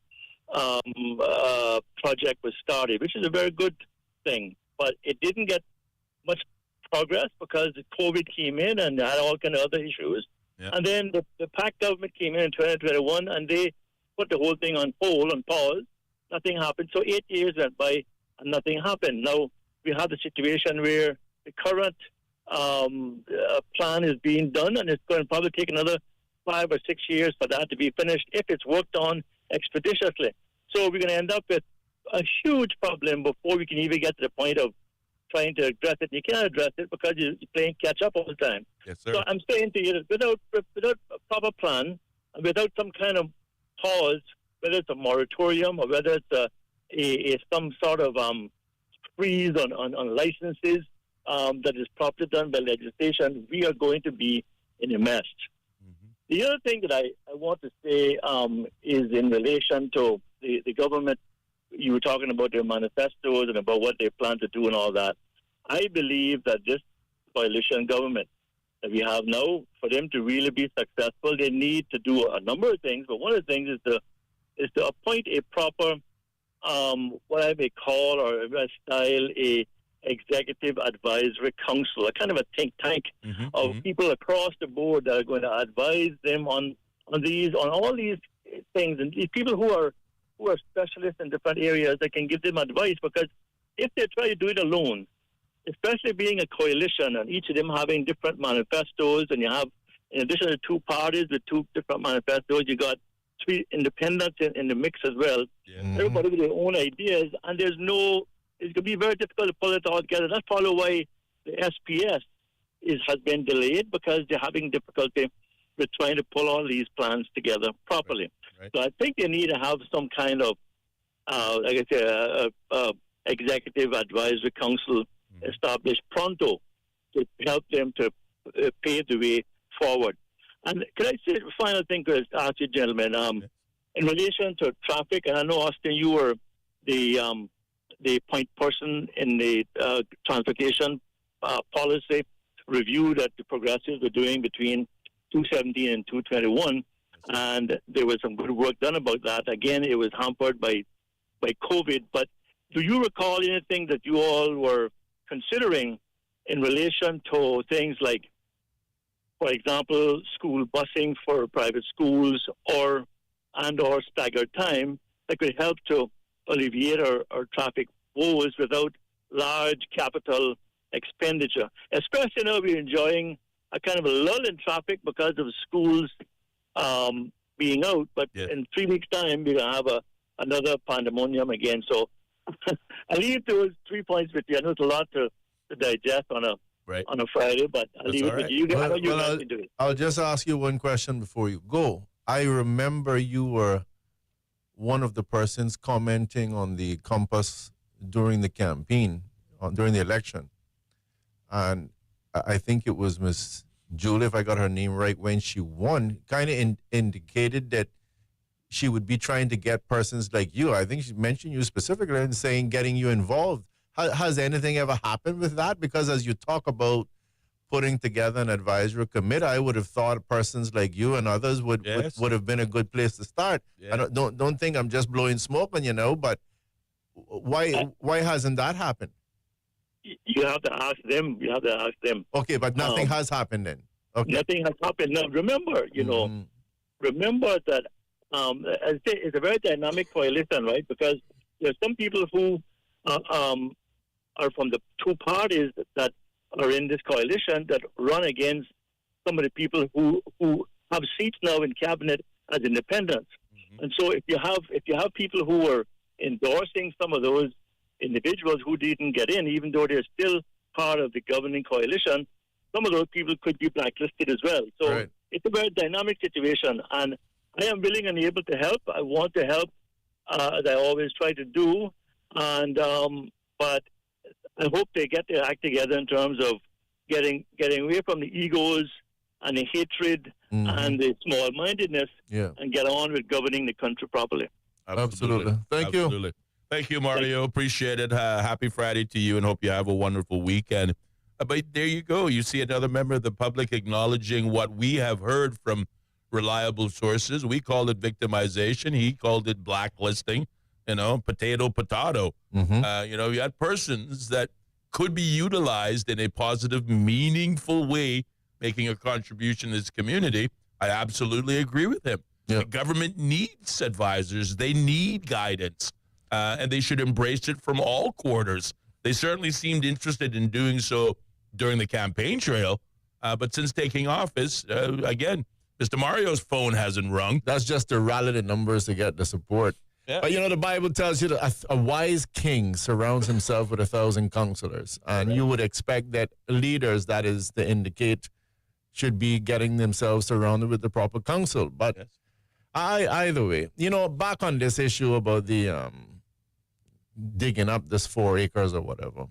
Speaker 12: project was started, which is a very good thing. But it didn't get much progress because COVID came in and had all kind of other issues. Yeah. And then the PAC government came in 2021 and they put the whole thing on hold, on pause. Nothing happened. So 8 years went by and nothing happened. Now we have the situation where the current plan is being done, and it's going to probably take another 5 or 6 years for that to be finished if it's worked on expeditiously. So we're going to end up with a huge problem before we can even get to the point of trying to address it. You can't address it because you're playing catch up all the time.
Speaker 2: Yes, sir.
Speaker 12: So I'm saying to you that without a proper plan, and without some kind of pause, whether it's a moratorium or whether it's some sort of freeze on licenses that is properly done by legislation, we are going to be in a mess. The other thing that I want to say is in relation to the government. You were talking about their manifestos and about what they plan to do and all that. I believe that this coalition government that we have now, for them to really be successful, they need to do a number of things. But one of the things is to appoint a proper, what I may call or style a executive advisory council, a kind of a think tank of people across the board that are going to advise them on all these things, and these people who are specialists in different areas that can give them advice. Because if they try to do it alone, especially being a coalition and each of them having different manifestos, and you have, in addition to two parties with two different manifestos, you got three independents in the mix as well. Everybody with their own ideas, and it's going to be very difficult to pull it all together. That's probably why the SPS has been delayed, because they're having difficulty with trying to pull all these plans together properly. Right. So I think they need to have some kind of, like I said, executive advisory council established pronto to help them to pave the way forward. And can I say the final thing, to ask you, gentlemen, in relation to traffic, and I know, Austin, you were the point person in the transportation policy review that the Progressives were doing between 217 and 221, and there was some good work done about that. Again, it was hampered by COVID, but do you recall anything that you all were considering in relation to things like, for example, school busing for private schools or staggered time that could help to alleviate our traffic woes without large capital expenditure? Especially now we're enjoying a kind of a lull in traffic because of schools being out, but in 3 weeks' time we're going to have another pandemonium again. So I'll leave those 3 points with you. I know it's a lot to digest on a Friday, but I'll leave it with you. I know you guys can do it.
Speaker 3: I'll just ask you one question before you go. I remember you were one of the persons commenting on the Compass during the campaign, during the election. And I think it was Miss Julie, if I got her name right, when she won, kind of indicated that she would be trying to get persons like you. I think she mentioned you specifically and saying getting you involved. Has anything ever happened with that? Because as you talk about putting together an advisory committee, I would have thought persons like you and others would have been a good place to start. I don't think I'm just blowing smoke on you, but why hasn't that happened?
Speaker 12: You have to ask them.
Speaker 3: Okay, but nothing has happened then. Okay.
Speaker 12: Nothing has happened. Now, remember, remember that as I say, it's a very dynamic coalition, right? Because there's some people who are from the two parties that are in this coalition that run against some of the people who have seats now in cabinet as independents. And so if you have people who are endorsing some of those individuals who didn't get in, even though they're still part of the governing coalition, some of those people could be blacklisted as well. So it's a very dynamic situation, and I am willing and able to help. I want to help, as I always try to do, and but I hope they get their act together in terms of getting away from the egos and the hatred and the small-mindedness, and get on with governing the country properly.
Speaker 3: Absolutely. Thank you.
Speaker 2: Thank you, Mario. Appreciate it. Happy Friday to you, and hope you have a wonderful weekend. But there you go. You see another member of the public acknowledging what we have heard from reliable sources. We called it victimization. He called it blacklisting. Potato. You had persons that could be utilized in a positive, meaningful way, making a contribution to this community. I absolutely agree with him. The government needs advisors. They need guidance, and they should embrace it from all quarters. They certainly seemed interested in doing so during the campaign trail, but since taking office, again, Mr. Mario's phone hasn't rung.
Speaker 3: That's just to rally the numbers to get the support. Yeah. But, the Bible tells you that a wise king surrounds himself with 1,000 counselors, and you would expect that leaders, that is to indicate, should be getting themselves surrounded with the proper counsel. But either way, back on this issue about the digging up this 4 acres or whatever.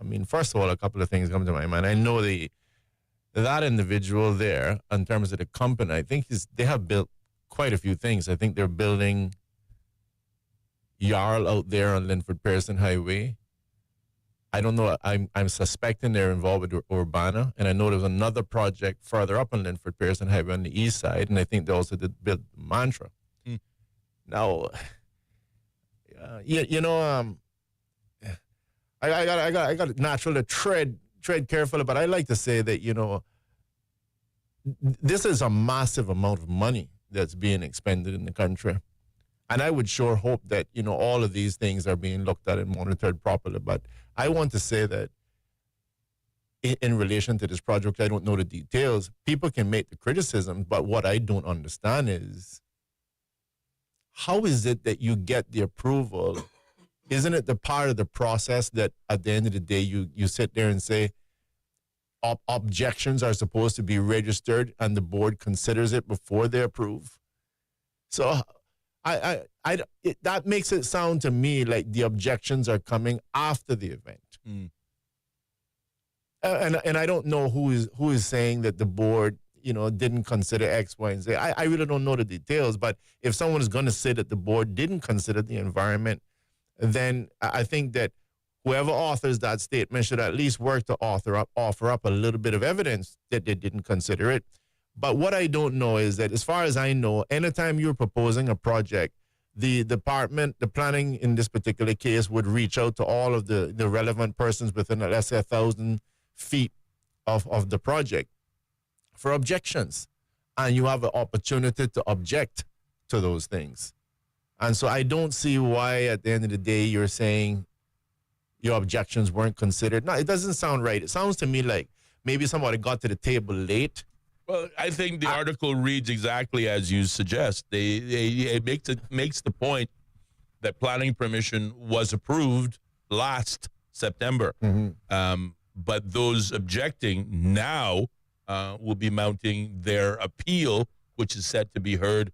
Speaker 3: I mean, first of all, a couple of things come to my mind. I know that individual there, in terms of the company, I think they have built quite a few things. I think they're building Jarl out there on Linford Pearson Highway. I don't know. I'm suspecting they're involved with Urbana, and I know there's another project further up on Linford Pearson Highway on the east side, and I think they also did build Mantra. Now, I got naturally to tread carefully, but I like to say that this is a massive amount of money that's being expended in the country. And I would sure hope that, all of these things are being looked at and monitored properly. But I want to say that in relation to this project, I don't know the details. People can make the criticism, but what I don't understand is, how is it that you get the approval? Isn't it the part of the process that at the end of the day, you sit there and say, objections are supposed to be registered and the board considers it before they approve? So that makes it sound to me like the objections are coming after the event. And I don't know who is saying that the board, didn't consider X, Y, and Z. I really don't know the details, but if someone is going to say that the board didn't consider the environment, then I think that whoever authors that statement should at least work to offer up a little bit of evidence that they didn't consider it. But what I don't know is that, as far as I know, anytime you're proposing a project, the department, the planning in this particular case, would reach out to all of the relevant persons within, let's say, 1,000 feet of the project for objections. And you have an opportunity to object to those things. And so I don't see why, at the end of the day, you're saying your objections weren't considered. No, it doesn't sound right. It sounds to me like maybe somebody got to the table late.
Speaker 2: Well, I think the article reads exactly as you suggest. It makes the point that planning permission was approved last September. But those objecting now will be mounting their appeal, which is set to be heard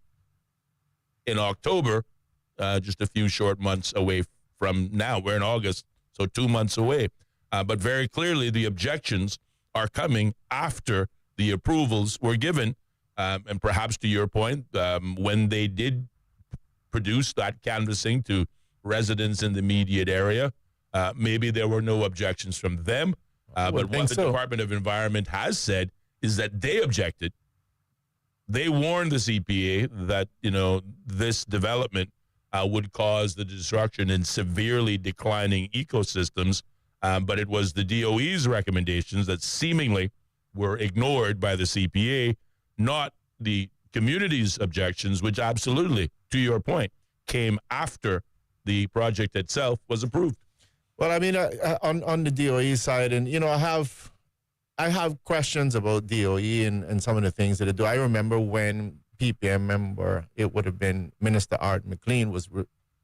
Speaker 2: in October, just a few short months away from now. We're in August, so 2 months away. But very clearly, the objections are coming after the approvals were given. And perhaps to your point, when they did produce that canvassing to residents in the immediate area, maybe there were no objections from them. But what the Department of Environment has said is that they objected. They warned the CPA that, this development would cause the destruction in severely declining ecosystems. But it was the DOE's recommendations that seemingly were ignored by the CPA, not the community's objections, which absolutely, to your point, came after the project itself was approved.
Speaker 3: Well, I mean, on the DOE side, and, I have I have questions about DOE and some of the things that they do. I remember when PPM member, it would have been Minister Art McLean was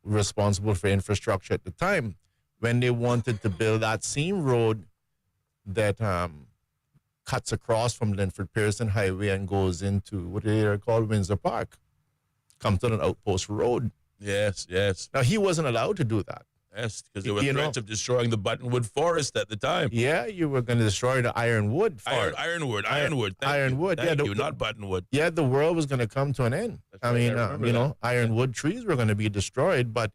Speaker 3: responsible for infrastructure at the time, when they wanted to build that same road that cuts across from Linford Pearson Highway and goes into what they call Windsor Park, comes to an outpost road.
Speaker 2: Yes, yes.
Speaker 3: Now, he wasn't allowed to do that.
Speaker 2: Yes, because there were threats of destroying the Buttonwood Forest at the time.
Speaker 3: Yeah, you were going to destroy the Ironwood Forest.
Speaker 2: Ironwood.
Speaker 3: Ironwood.
Speaker 2: Thank you, not Buttonwood.
Speaker 3: Yeah, the world was going to come to an end. Ironwood trees were going to be destroyed, but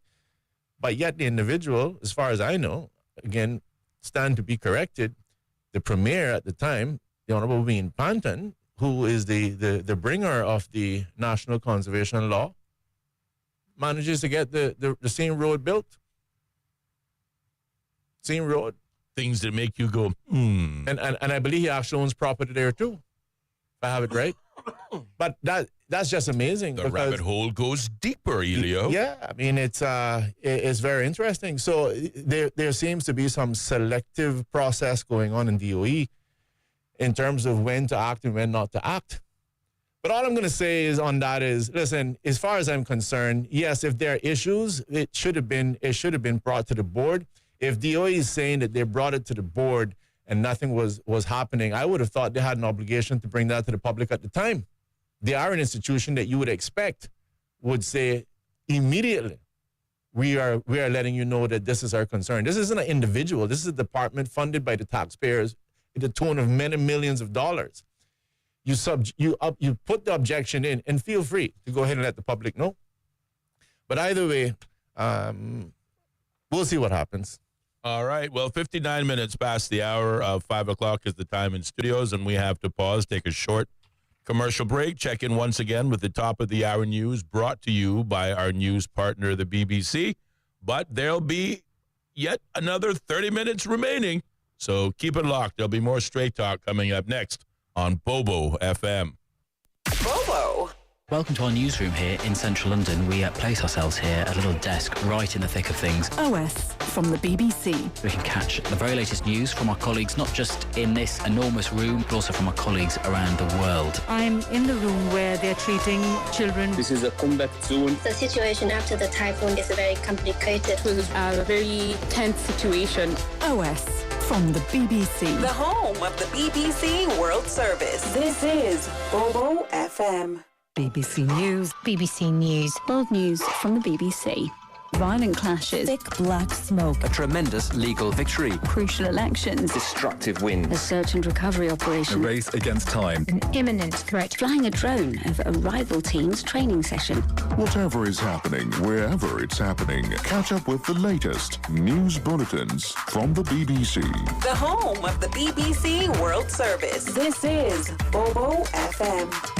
Speaker 3: yet the individual, as far as I know, again, stand to be corrected, the premier at the time, the Honorable Wayne Panton, who is the bringer of the National Conservation Law, manages to get the same road built. Same road.
Speaker 2: Things that make you go,
Speaker 3: And I believe he actually owns property there too, if I have it right. But that's just amazing.
Speaker 2: The rabbit hole goes deeper, Ellio.
Speaker 3: Yeah, I mean, it's very interesting. So there seems to be some selective process going on in DOE in terms of when to act and when not to act. But all I'm going to say is on that is, listen, as far as I'm concerned, yes, if there are issues, it should have been brought to the board. If DOE is saying that they brought it to the board and nothing was happening, I would have thought they had an obligation to bring that to the public at the time. They are an institution that you would expect would say immediately, we are letting you know that this is our concern. This isn't an individual. This is a department funded by the taxpayers at the tune of many millions of dollars. You put the objection in and feel free to go ahead and let the public know. But either way, we'll see what happens.
Speaker 2: All right. Well, 59 minutes past the hour of 5 o'clock is the time in studios, and we have to pause, take a short commercial break. Check in once again with the top of the hour news brought to you by our news partner, the BBC. But there'll be yet another 30 minutes remaining. So keep it locked. There'll be more Straight Talk coming up next on Bobo FM.
Speaker 1: Bobo.
Speaker 13: Welcome to our newsroom here in central London. We place ourselves here at a little desk right in the thick of things.
Speaker 14: OS from the BBC.
Speaker 13: We can catch the very latest news from our colleagues, not just in this enormous room, but also from our colleagues around the world.
Speaker 14: I'm in the room where they're treating children.
Speaker 15: This is a combat zone.
Speaker 16: The situation after the typhoon is very complicated.
Speaker 17: It was a very tense situation.
Speaker 14: OS from the BBC.
Speaker 1: The home of the BBC World Service. This is Bobo FM.
Speaker 14: BBC News.
Speaker 18: BBC News.
Speaker 19: World news from the BBC. Violent clashes.
Speaker 14: Thick black smoke.
Speaker 5: A tremendous legal victory.
Speaker 19: Crucial elections.
Speaker 15: Destructive winds.
Speaker 19: A search and recovery operation.
Speaker 5: A race against time.
Speaker 18: An imminent threat.
Speaker 19: Flying a drone over a rival team's training session.
Speaker 20: Whatever is happening, wherever it's happening, catch up with the latest news bulletins from the BBC.
Speaker 1: The home of the BBC World Service. This is Bobo FM.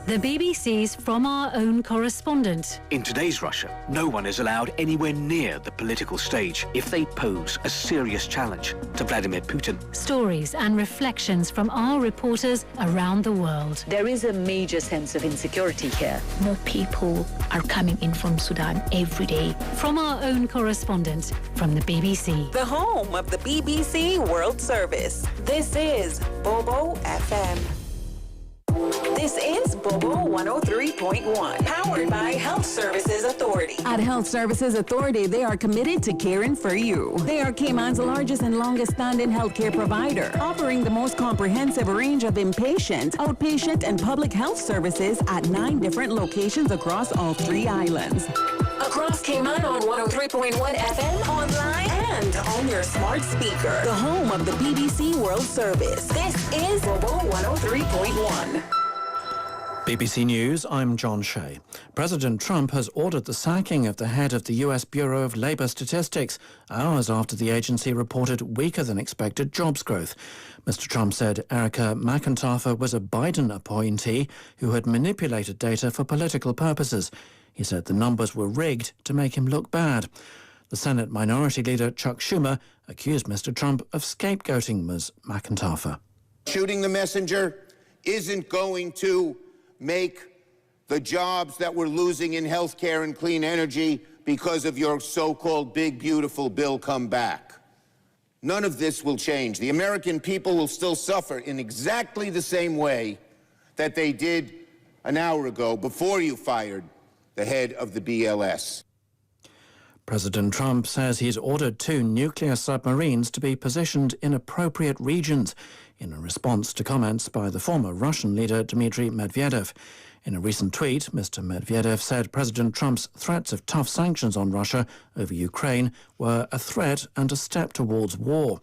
Speaker 21: The BBC's From Our Own Correspondent.
Speaker 22: In today's Russia, no one is allowed anywhere near the political stage if they pose a serious challenge to Vladimir Putin.
Speaker 21: Stories and reflections from our reporters around the world.
Speaker 23: There is a major sense of insecurity here.
Speaker 18: More people are coming in from Sudan every day.
Speaker 21: From Our Own Correspondent from the BBC.
Speaker 1: The home of the BBC World Service. This is Bobo FM. This is Bobo 103.1, powered by Health Services Authority.
Speaker 24: At Health Services Authority, they are committed to caring for you. They are Cayman's largest and longest-standing healthcare provider, offering the most comprehensive range of inpatient, outpatient, and public health services at 9 different locations across all 3 islands.
Speaker 1: Across Cayman on 103.1 FM, online, and on your smart speaker. The home of the BBC World Service. This is Bobo 103.1.
Speaker 25: BBC News, I'm John Shea. President Trump has ordered the sacking of the head of the U.S. Bureau of Labor Statistics, hours after the agency reported weaker than expected jobs growth. Mr. Trump said Erica McIntyre was a Biden appointee who had manipulated data for political purposes. He said the numbers were rigged to make him look bad. The Senate Minority Leader Chuck Schumer accused Mr. Trump of scapegoating Ms. McIntyre.
Speaker 26: Shooting the messenger isn't going to make the jobs that we're losing in healthcare and clean energy because of your so-called big, beautiful bill come back. None of this will change. The American people will still suffer in exactly the same way that they did an hour ago before you fired the head of the BLS.
Speaker 25: President Trump says he's ordered 2 nuclear submarines to be positioned in appropriate regions in a response to comments by the former Russian leader Dmitry Medvedev. In a recent tweet, Mr. Medvedev said President Trump's threats of tough sanctions on Russia over Ukraine were a threat and a step towards war.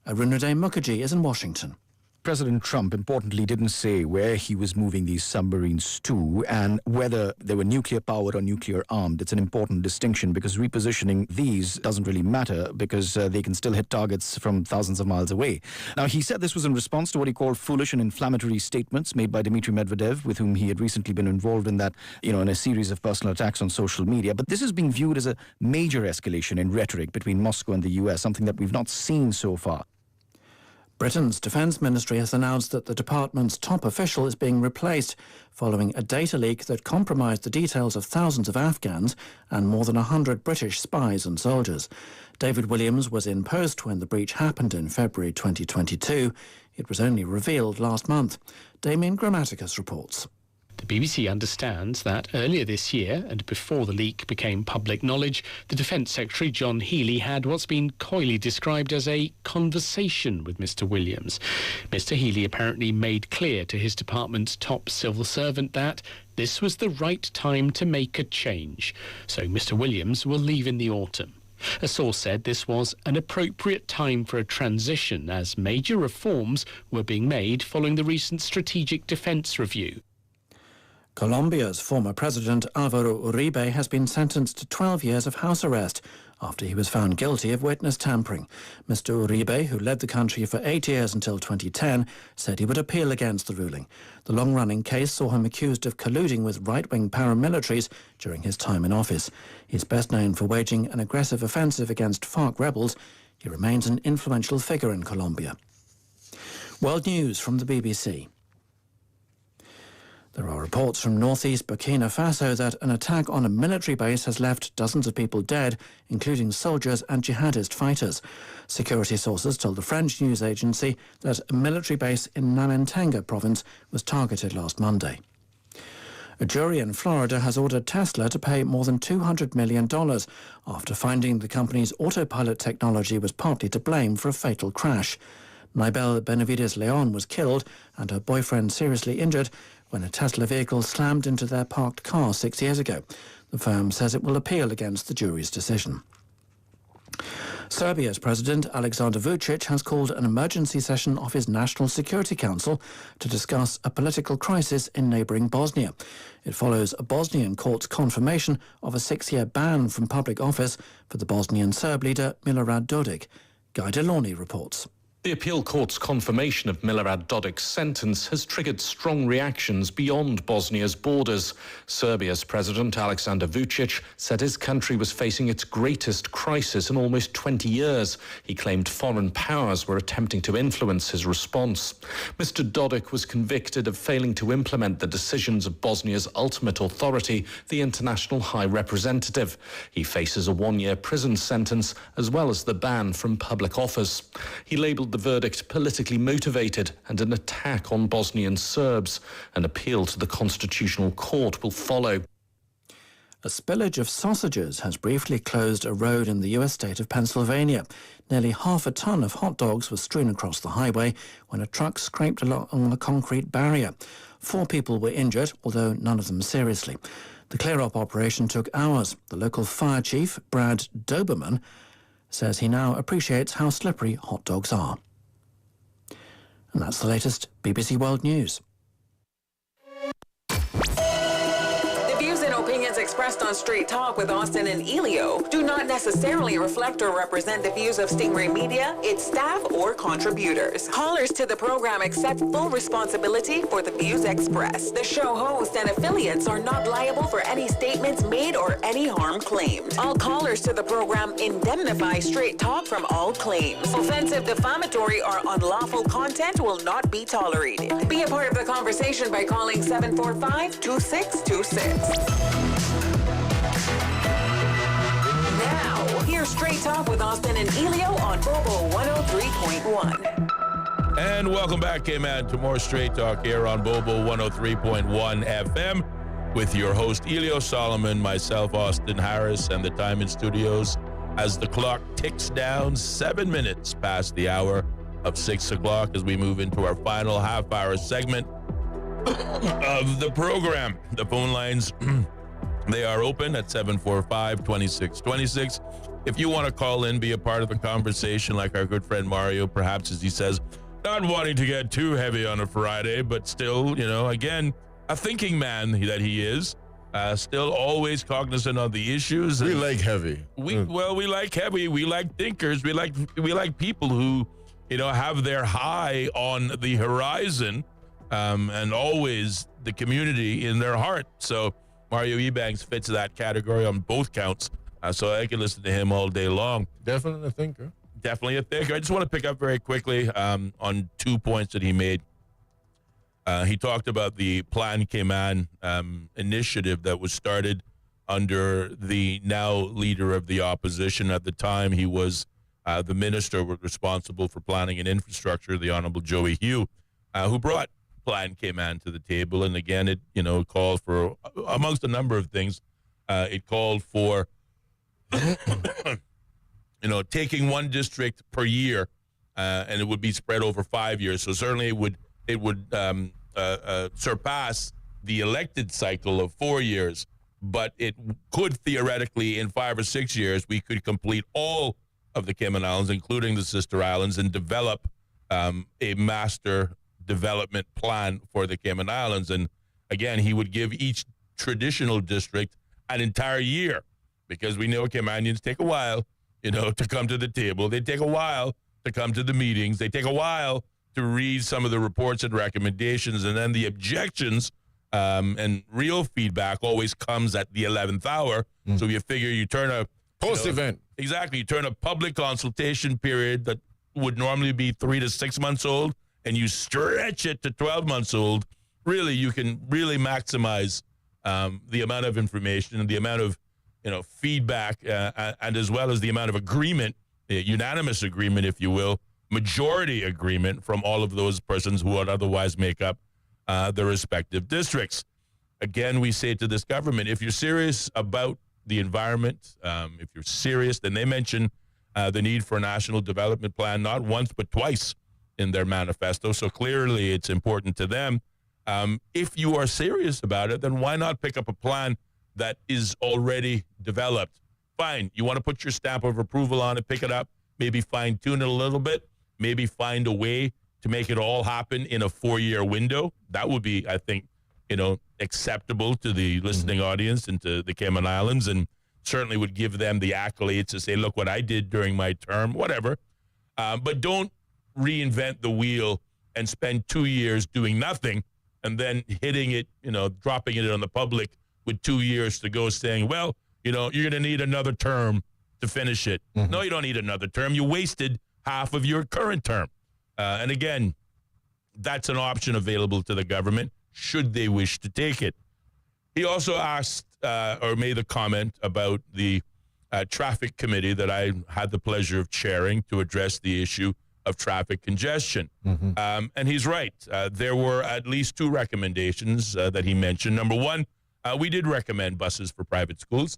Speaker 25: Arunaday Mukherjee is in Washington.
Speaker 4: President Trump, importantly, didn't say where he was moving these submarines to and whether they were nuclear-powered or nuclear-armed. It's an important distinction because repositioning these doesn't really matter because they can still hit targets from thousands of miles away. Now, he said this was in response to what he called foolish and inflammatory statements made by Dmitry Medvedev, with whom he had recently been involved in that, in a series of personal attacks on social media. But this is being viewed as a major escalation in rhetoric between Moscow and the US, something that we've not seen so far.
Speaker 25: Britain's Defence Ministry has announced that the department's top official is being replaced following a data leak that compromised the details of thousands of Afghans and more than 100 British spies and soldiers. David Williams was in post when the breach happened in February 2022. It was only revealed last month. Damien Grammaticus reports.
Speaker 6: The BBC understands that earlier this year, and before the leak became public knowledge, the Defence Secretary John Healey had what's been coyly described as a conversation with Mr Williams. Mr Healey apparently made clear to his department's top civil servant that this was the right time to make a change. So Mr Williams will leave in the autumn. A source said this was an appropriate time for a transition as major reforms were being made following the recent Strategic Defence Review.
Speaker 25: Colombia's former president Alvaro Uribe has been sentenced to 12 years of house arrest after he was found guilty of witness tampering. Mr Uribe, who led the country for 8 years until 2010, said he would appeal against the ruling. The long-running case saw him accused of colluding with right-wing paramilitaries during his time in office. He's best known for waging an aggressive offensive against FARC rebels. He remains an influential figure in Colombia. World News from the BBC. There are reports from northeast Burkina Faso that an attack on a military base has left dozens of people dead, including soldiers and jihadist fighters. Security sources told the French news agency that a military base in Namentanga province was targeted last Monday. A jury in Florida has ordered Tesla to pay more than $200 million after finding the company's autopilot technology was partly to blame for a fatal crash. Nibel Benavides-Leon was killed and her boyfriend seriously injured when a Tesla vehicle slammed into their parked car 6 years ago. The firm says it will appeal against the jury's decision. Serbia's President Aleksandar Vučić has called an emergency session of his National Security Council to discuss a political crisis in neighbouring Bosnia. It follows a Bosnian court's confirmation of a 6-year ban from public office for the Bosnian Serb leader Milorad Dodik. Guy Delaunay reports.
Speaker 7: The appeal court's confirmation of Milorad Dodik's sentence has triggered strong reactions beyond Bosnia's borders. Serbia's President Aleksandar Vučić said his country was facing its greatest crisis in almost 20 years. He claimed foreign powers were attempting to influence his response. Mr. Dodik was convicted of failing to implement the decisions of Bosnia's ultimate authority, the International High Representative. He faces a 1-year prison sentence as well as the ban from public office. He labelled the verdict politically motivated and an attack on Bosnian Serbs. An appeal to the Constitutional Court will follow.
Speaker 25: A spillage of sausages has briefly closed a road in the US state of Pennsylvania. Nearly half a ton of hot dogs was strewn across the highway when a truck scraped along a concrete barrier. 4 people were injured, although none of them seriously. The clear-up operation took hours. The local fire chief, Brad Doberman, says he now appreciates how slippery hot dogs are. And that's the latest BBC World News.
Speaker 1: The views and opinions expressed on Straight Talk with Austin and Ellio do not necessarily reflect or represent the views of Stingray Media, its staff, or contributors. Callers to the program accept full responsibility for the views expressed. The show host and affiliates are not liable for any statements made or any harm claimed. All callers to the program indemnify Straight Talk from all claims. Offensive, defamatory, or unlawful content will not be tolerated. Be a part of the conversation by calling 745-2626. Now, here's Here's Straight Talk with Austin and Ellio on Bobo 103.1.
Speaker 2: And welcome back, K-Man, to more Straight Talk here on Bobo 103.1 FM with your host, Ellio Solomon, myself, Austin Harris, and the time in studios as the clock ticks down 7 minutes past the hour of 6 o'clock as we move into our final half-hour segment of the program. The phone lines, they are open at 745-2626. If you want to call in, be a part of the conversation like our good friend Mario, perhaps, as he says, not wanting to get too heavy on a Friday, but still, again, a thinking man that he is, still always cognizant of the issues.
Speaker 3: We like heavy.
Speaker 2: We like heavy. We like thinkers. We like people who, have their high on the horizon, and always the community in their heart. So Mario Ebanks fits that category on both counts. So I can listen to him all day long.
Speaker 3: Definitely a thinker.
Speaker 2: Definitely a thinker. I just want to pick up very quickly on 2 points that he made. He talked about the Plan Cayman initiative that was started under the now leader of the opposition. At the time, he was the minister responsible for planning and infrastructure, the Honorable Joey Hugh, who brought Plan Cayman to the table. And again, it called for, amongst a number of things, it called for taking one district per year, and it would be spread over 5 years. So certainly it would surpass the elected cycle of 4 years, but it could theoretically, in 5 or 6 years, we could complete all of the Cayman Islands, including the sister islands, and develop a master development plan for the Cayman Islands. And again, he would give each traditional district an entire year, because we know Caymanians take a while to come to the table. They take a while to come to the meetings. They take a while to read some of the reports and recommendations. And then the objections and real feedback always comes at the 11th hour. So you figure you turn a
Speaker 3: post-event.
Speaker 2: Exactly. You turn a public consultation period that would normally be 3 to 6 months old, and you stretch it to 12 months old. Really, you can really maximize the amount of information and the amount of feedback, and as well as the amount of agreement, unanimous agreement, if you will, majority agreement from all of those persons who would otherwise make up the respective districts. Again, we say to this government, if you're serious about the environment, if you're serious, then they mention the need for a national development plan, not once but twice in their manifesto. So clearly it's important to them. If you are serious about it, then why not pick up a plan that is already developed? Fine. You want to put your stamp of approval on it, pick it up, maybe fine tune it a little bit, maybe find a way to make it all happen in a 4-year window. That would be, I think, acceptable to the listening audience and to the Cayman Islands, and certainly would give them the accolades to say, look what I did during my term, whatever. But don't reinvent the wheel and spend 2 years doing nothing and then hitting it, dropping it on the public with 2 years to go, saying, well, you're going to need another term to finish it. No, you don't need another term. You wasted half of your current term. And again, that's an option available to the government should they wish to take it. He also asked or made a comment about the traffic committee that I had the pleasure of chairing to address the issue of traffic congestion. And he's right. There were at least 2 recommendations that he mentioned. Number one, we did recommend buses for private schools.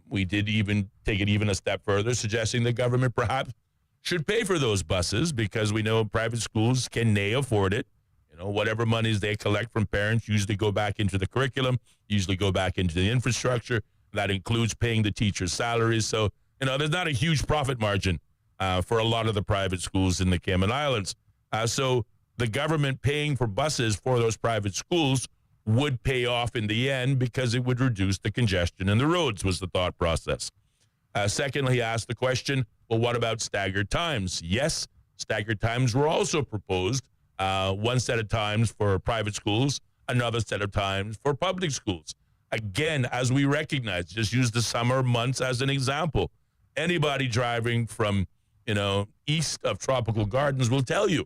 Speaker 2: We did even take it even a step further, suggesting the government perhaps should pay for those buses, because we know private schools can afford it. Whatever monies they collect from parents usually go back into the curriculum, usually go back into the infrastructure. That includes paying the teachers' salaries. So, there's not a huge profit margin for a lot of the private schools in the Cayman Islands. So the government paying for buses for those private schools would pay off in the end, because it would reduce the congestion in the roads, was the thought process. Secondly, he asked the question, well, what about staggered times? Yes, staggered times were also proposed. One set of times for private schools, another set of times for public schools. Again, as we recognize, just use the summer months as an example. Anybody driving from, east of Tropical Gardens will tell you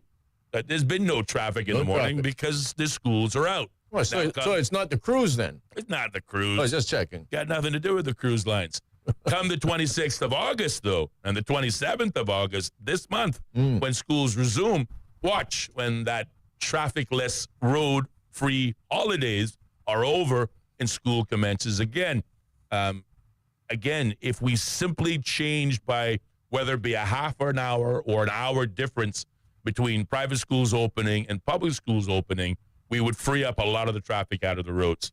Speaker 2: that there's been no traffic in the morning because the schools are out.
Speaker 3: Well, so it's not the cruise then?
Speaker 2: It's not the cruise.
Speaker 3: I was just checking.
Speaker 2: Got nothing to do with the cruise lines. Come the 26th of August, though, and the 27th of August this month, when schools resume, watch when that traffic-less, road-free holidays are over and school commences again. Again, if we simply change by whether it be a half an hour or an hour difference between private schools opening and public schools opening, we would free up a lot of the traffic out of the roads.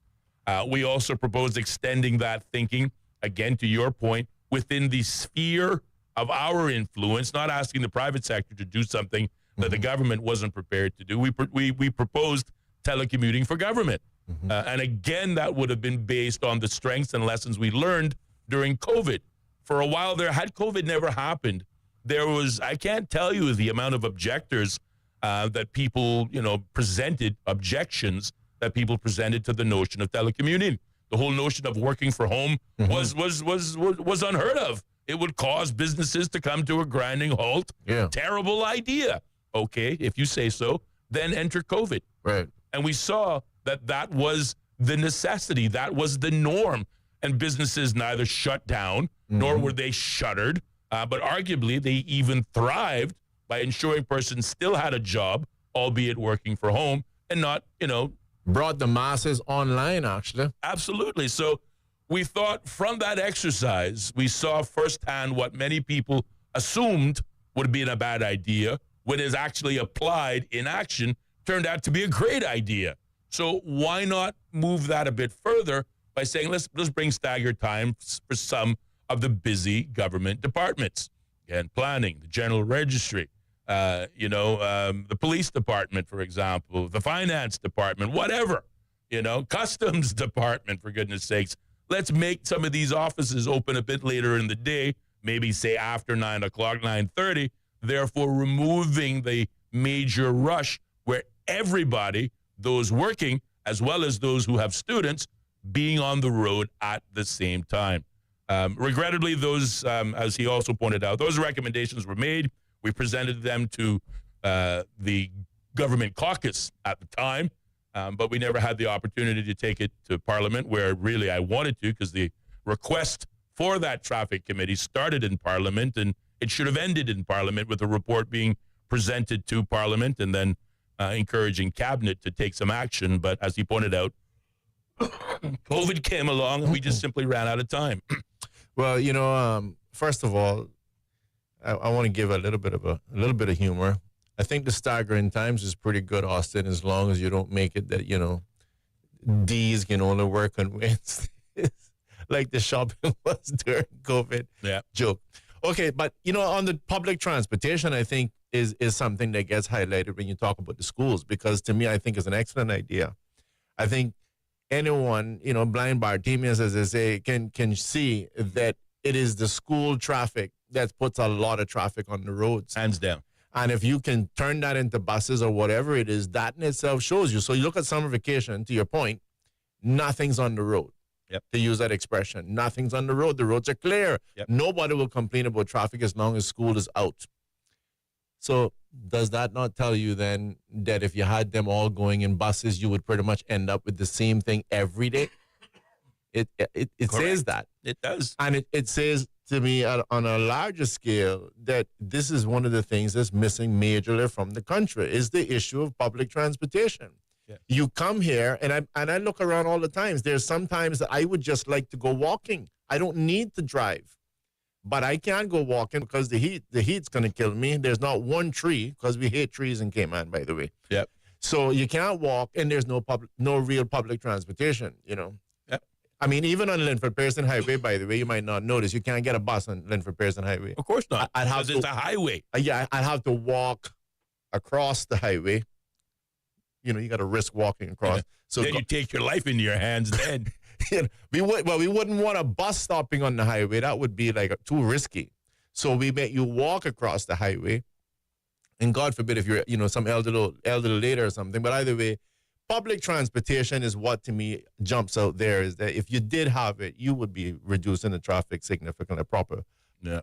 Speaker 2: We also proposed extending that thinking, again, to your point, within the sphere of our influence, not asking the private sector to do something that the government wasn't prepared to do. We proposed telecommuting for government. And again, that would have been based on the strengths and lessons we learned during COVID. For a while there, had COVID never happened, there was, I can't tell you the amount of objectors that people, presented, objections that people presented to the notion of telecommuting. The whole notion of working from home was unheard of. It would cause businesses to come to a grinding halt.
Speaker 3: Yeah.
Speaker 2: Terrible idea. Okay, if you say so, then enter COVID.
Speaker 3: Right.
Speaker 2: And we saw that was the necessity. That was the norm. And businesses neither shut down nor were they shuttered, but arguably they even thrived by ensuring persons still had a job, albeit working from home, and not,
Speaker 3: brought the masses online, actually.
Speaker 2: Absolutely. So we thought from that exercise, we saw firsthand what many people assumed would have been a bad idea, when it's actually applied in action, turned out to be a great idea. So why not move that a bit further by saying, let's bring staggered times for some of the busy government departments. Again, planning, the general registry, the police department, for example, the finance department, whatever, customs department, for goodness sakes. Let's make some of these offices open a bit later in the day, maybe say after 9 o'clock, 9:30, therefore removing the major rush where everybody, those working as well as those who have students, being on the road at the same time. Regrettably, those, as he also pointed out, those recommendations were made. We presented them to the government caucus at the time, but we never had the opportunity to take it to Parliament, where really I wanted to, because the request for that traffic committee started in Parliament, and it should have ended in Parliament with a report being presented to Parliament and then encouraging Cabinet to take some action. But as he pointed out, COVID came along and we just simply ran out of time.
Speaker 3: Well, first of all, I want to give a little bit of humor. I think the staggering times is pretty good, Austin, as long as you don't make it that, D's can only work on Wednesdays, like the shopping was during COVID.
Speaker 2: Yeah.
Speaker 3: Joke. Okay, but, on the public transportation, I think is something that gets highlighted when you talk about the schools, because to me, I think it's an excellent idea. I think anyone, blind Bartimaeus, as they say, can see that it is the school traffic that puts a lot of traffic on the roads.
Speaker 2: Hands down.
Speaker 3: And if you can turn that into buses or whatever it is, that in itself shows you. So you look at summer vacation, to your point, nothing's on the road.
Speaker 2: Yep.
Speaker 3: To use that expression, nothing's on the road. The roads are clear.
Speaker 2: Yep.
Speaker 3: Nobody will complain about traffic as long as school is out. So does that not tell you then that if you had them all going in buses, you would pretty much end up with the same thing every day? It says that.
Speaker 2: It does.
Speaker 3: And it says to me on a larger scale that this is one of the things that's missing majorly from the country is the issue of public transportation.
Speaker 2: Yeah.
Speaker 3: You come here, and I look around all the times. There's sometimes that I would just like to go walking. I don't need to drive. But I can't go walking because the heat's going to kill me. There's not one tree, because we hate trees in Cayman, by the way.
Speaker 2: Yep.
Speaker 3: So you can't walk, and there's no real public transportation,
Speaker 2: Yep.
Speaker 3: I mean, even on Linford Pearson Highway, by the way, you might not notice, you can't get a bus on Linford Pearson Highway.
Speaker 2: Of course not.
Speaker 3: Because
Speaker 2: it's a highway.
Speaker 3: Yeah, I'd have to walk across the highway. You got to risk walking across.
Speaker 2: Yeah.
Speaker 3: So
Speaker 2: then you take your life into your hands then.
Speaker 3: we wouldn't want a bus stopping on the highway. That would be too risky. So we make you walk across the highway. And God forbid if you're, some elderly lady or something. But either way, public transportation is what to me jumps out there, is that if you did have it, you would be reducing the traffic significantly, proper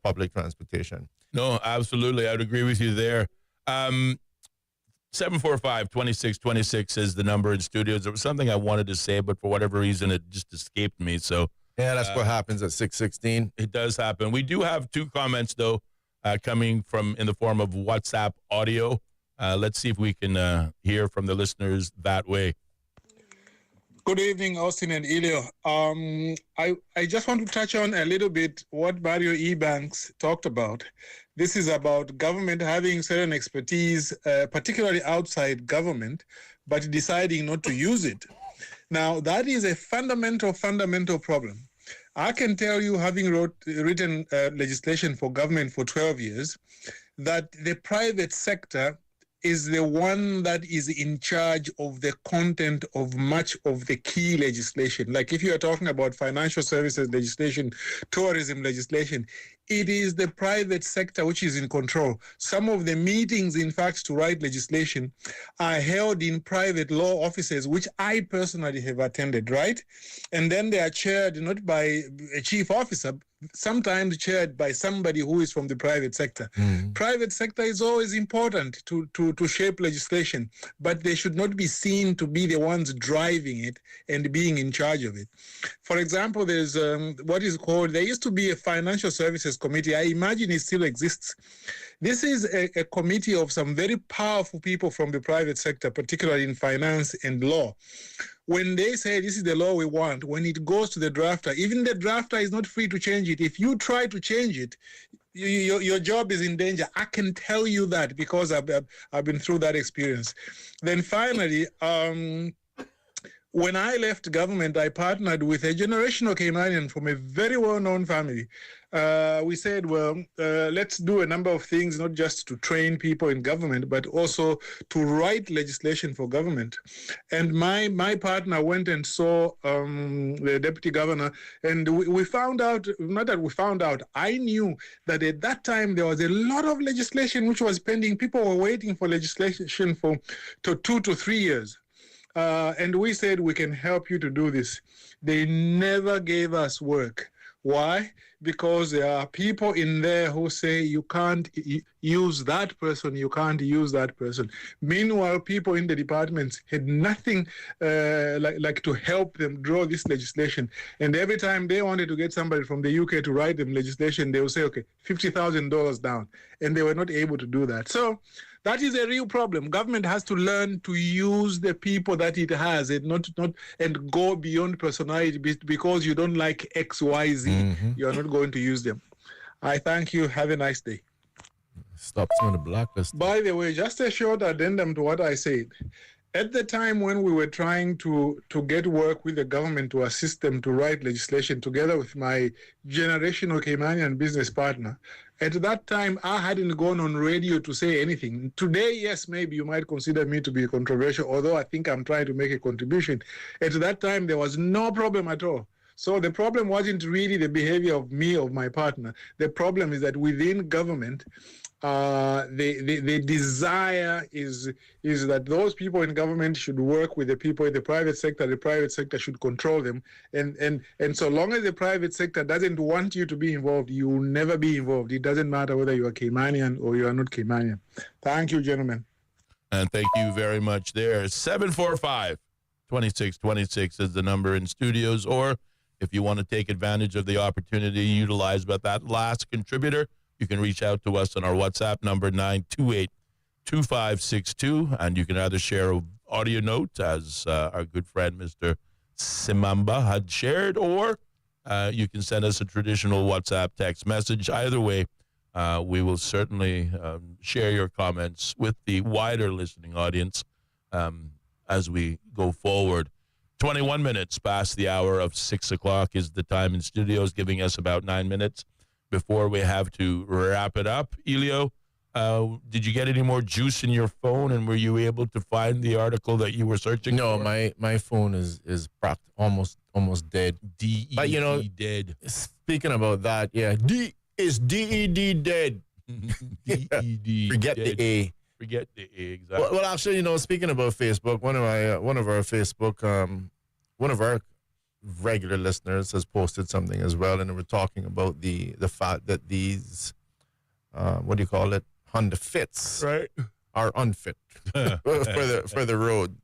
Speaker 3: public transportation.
Speaker 2: No, absolutely. I would agree with you there. 745-2626 is the number in studios. There was something I wanted to say, but for whatever reason, it just escaped me. So
Speaker 3: Yeah, that's what happens at 6:16.
Speaker 2: It does happen. We do have 2 comments, though, coming from in the form of WhatsApp audio. Let's see if we can hear from the listeners that way.
Speaker 8: Good evening, Austin and Ellio. I just want to touch on a little bit what Mario Ebanks talked about. This is about government having certain expertise, particularly outside government, but deciding not to use it. Now, that is a fundamental problem. I can tell you, having written legislation for government for 12 years, that the private sector is the one that is in charge of the content of much of the key legislation. Like if you are talking about financial services legislation, tourism legislation, it is the private sector which is in control. Some of the meetings, in fact, to write legislation are held in private law offices, which I personally have attended, right? And then they are chaired not by a chief officer, sometimes chaired by somebody who is from the private sector. Private sector is always important to shape legislation, but they should not be seen to be the ones driving it and being in charge of it. For example, there's what is called, there used to be a financial services committee. I imagine it still exists. This is a committee of some very powerful people from the private sector, particularly in finance and law. When they say this is the law we want, when it goes to the drafter, even the drafter is not free to change it. If you try to change it, your job is in danger. I can tell you that because I've been through that experience. Then finally, when I left government, I partnered with a generational Caymanian from a very well-known family. We said, well, let's do a number of things, not just to train people in government, but also to write legislation for government. And my partner went and saw the deputy governor, and we found out, not that we found out, I knew that at that time there was a lot of legislation which was pending. People were waiting for legislation for 2 to 3 years. And we said, we can help you to do this. They never gave us work. Why? Because there are people in there who say you can't use that person, you can't use that person. Meanwhile, people in the departments had nothing like to help them draw this legislation. And every time they wanted to get somebody from the UK to write them legislation, they would say, okay, $50,000 down. And they were not able to do that. So that is a real problem. Government has to learn to use the people that it has and not and go beyond personality because you don't like X, Y, Z. You are not going to use them. I thank you. Have a nice day.
Speaker 3: Stop on the blacklist.
Speaker 8: By the way, just a short addendum to what I said. At the time when we were trying to get work with the government to assist them to write legislation together with my generational Caymanian business partner, at that time, I hadn't gone on radio to say anything. Today, yes, maybe you might consider me to be controversial, although I think I'm trying to make a contribution. At that time, there was no problem at all. So the problem wasn't really the behavior of me or my partner. The problem is that within government, the desire is that those people in government should work with the people in the private sector. The private sector should control them. And so long as the private sector doesn't want you to be involved, you will never be involved. It doesn't matter whether you are Caymanian or you are not Caymanian. Thank you, gentlemen.
Speaker 2: And thank you very much there. 745-2626 is the number in studios. Or if you want to take advantage of the opportunity utilized by that last contributor, you can reach out to us on our WhatsApp number 928-2562, and you can either share an audio note, as our good friend Mr. Simamba had shared, or you can send us a traditional WhatsApp text message. Either way, we will certainly share your comments with the wider listening audience as we go forward. 21 minutes past the hour of 6 o'clock is the time in studios, giving us about 9 minutes before we have to wrap it up. Ellio, did you get any more juice in your phone, and were you able to find the article that you were searching for?
Speaker 3: No, my phone is almost dead.
Speaker 2: D-E-D,
Speaker 3: but,
Speaker 2: dead.
Speaker 3: Speaking about that, yeah, D-E-D dead.
Speaker 2: D-E-D.
Speaker 3: Forget
Speaker 2: dead.
Speaker 3: the A.
Speaker 2: Forget the A, exactly.
Speaker 3: Well, actually, speaking about Facebook, one of our regular listeners has posted something as well, and we're talking about the fact that these Honda Fits,
Speaker 2: right,
Speaker 3: are unfit for the road.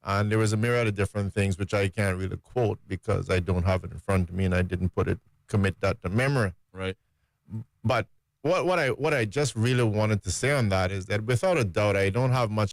Speaker 3: And there was a myriad of different things which I can't really quote because I don't have it in front of me and I didn't commit that to memory.
Speaker 2: Right.
Speaker 3: But what I just really wanted to say on that is that without a doubt, I don't have much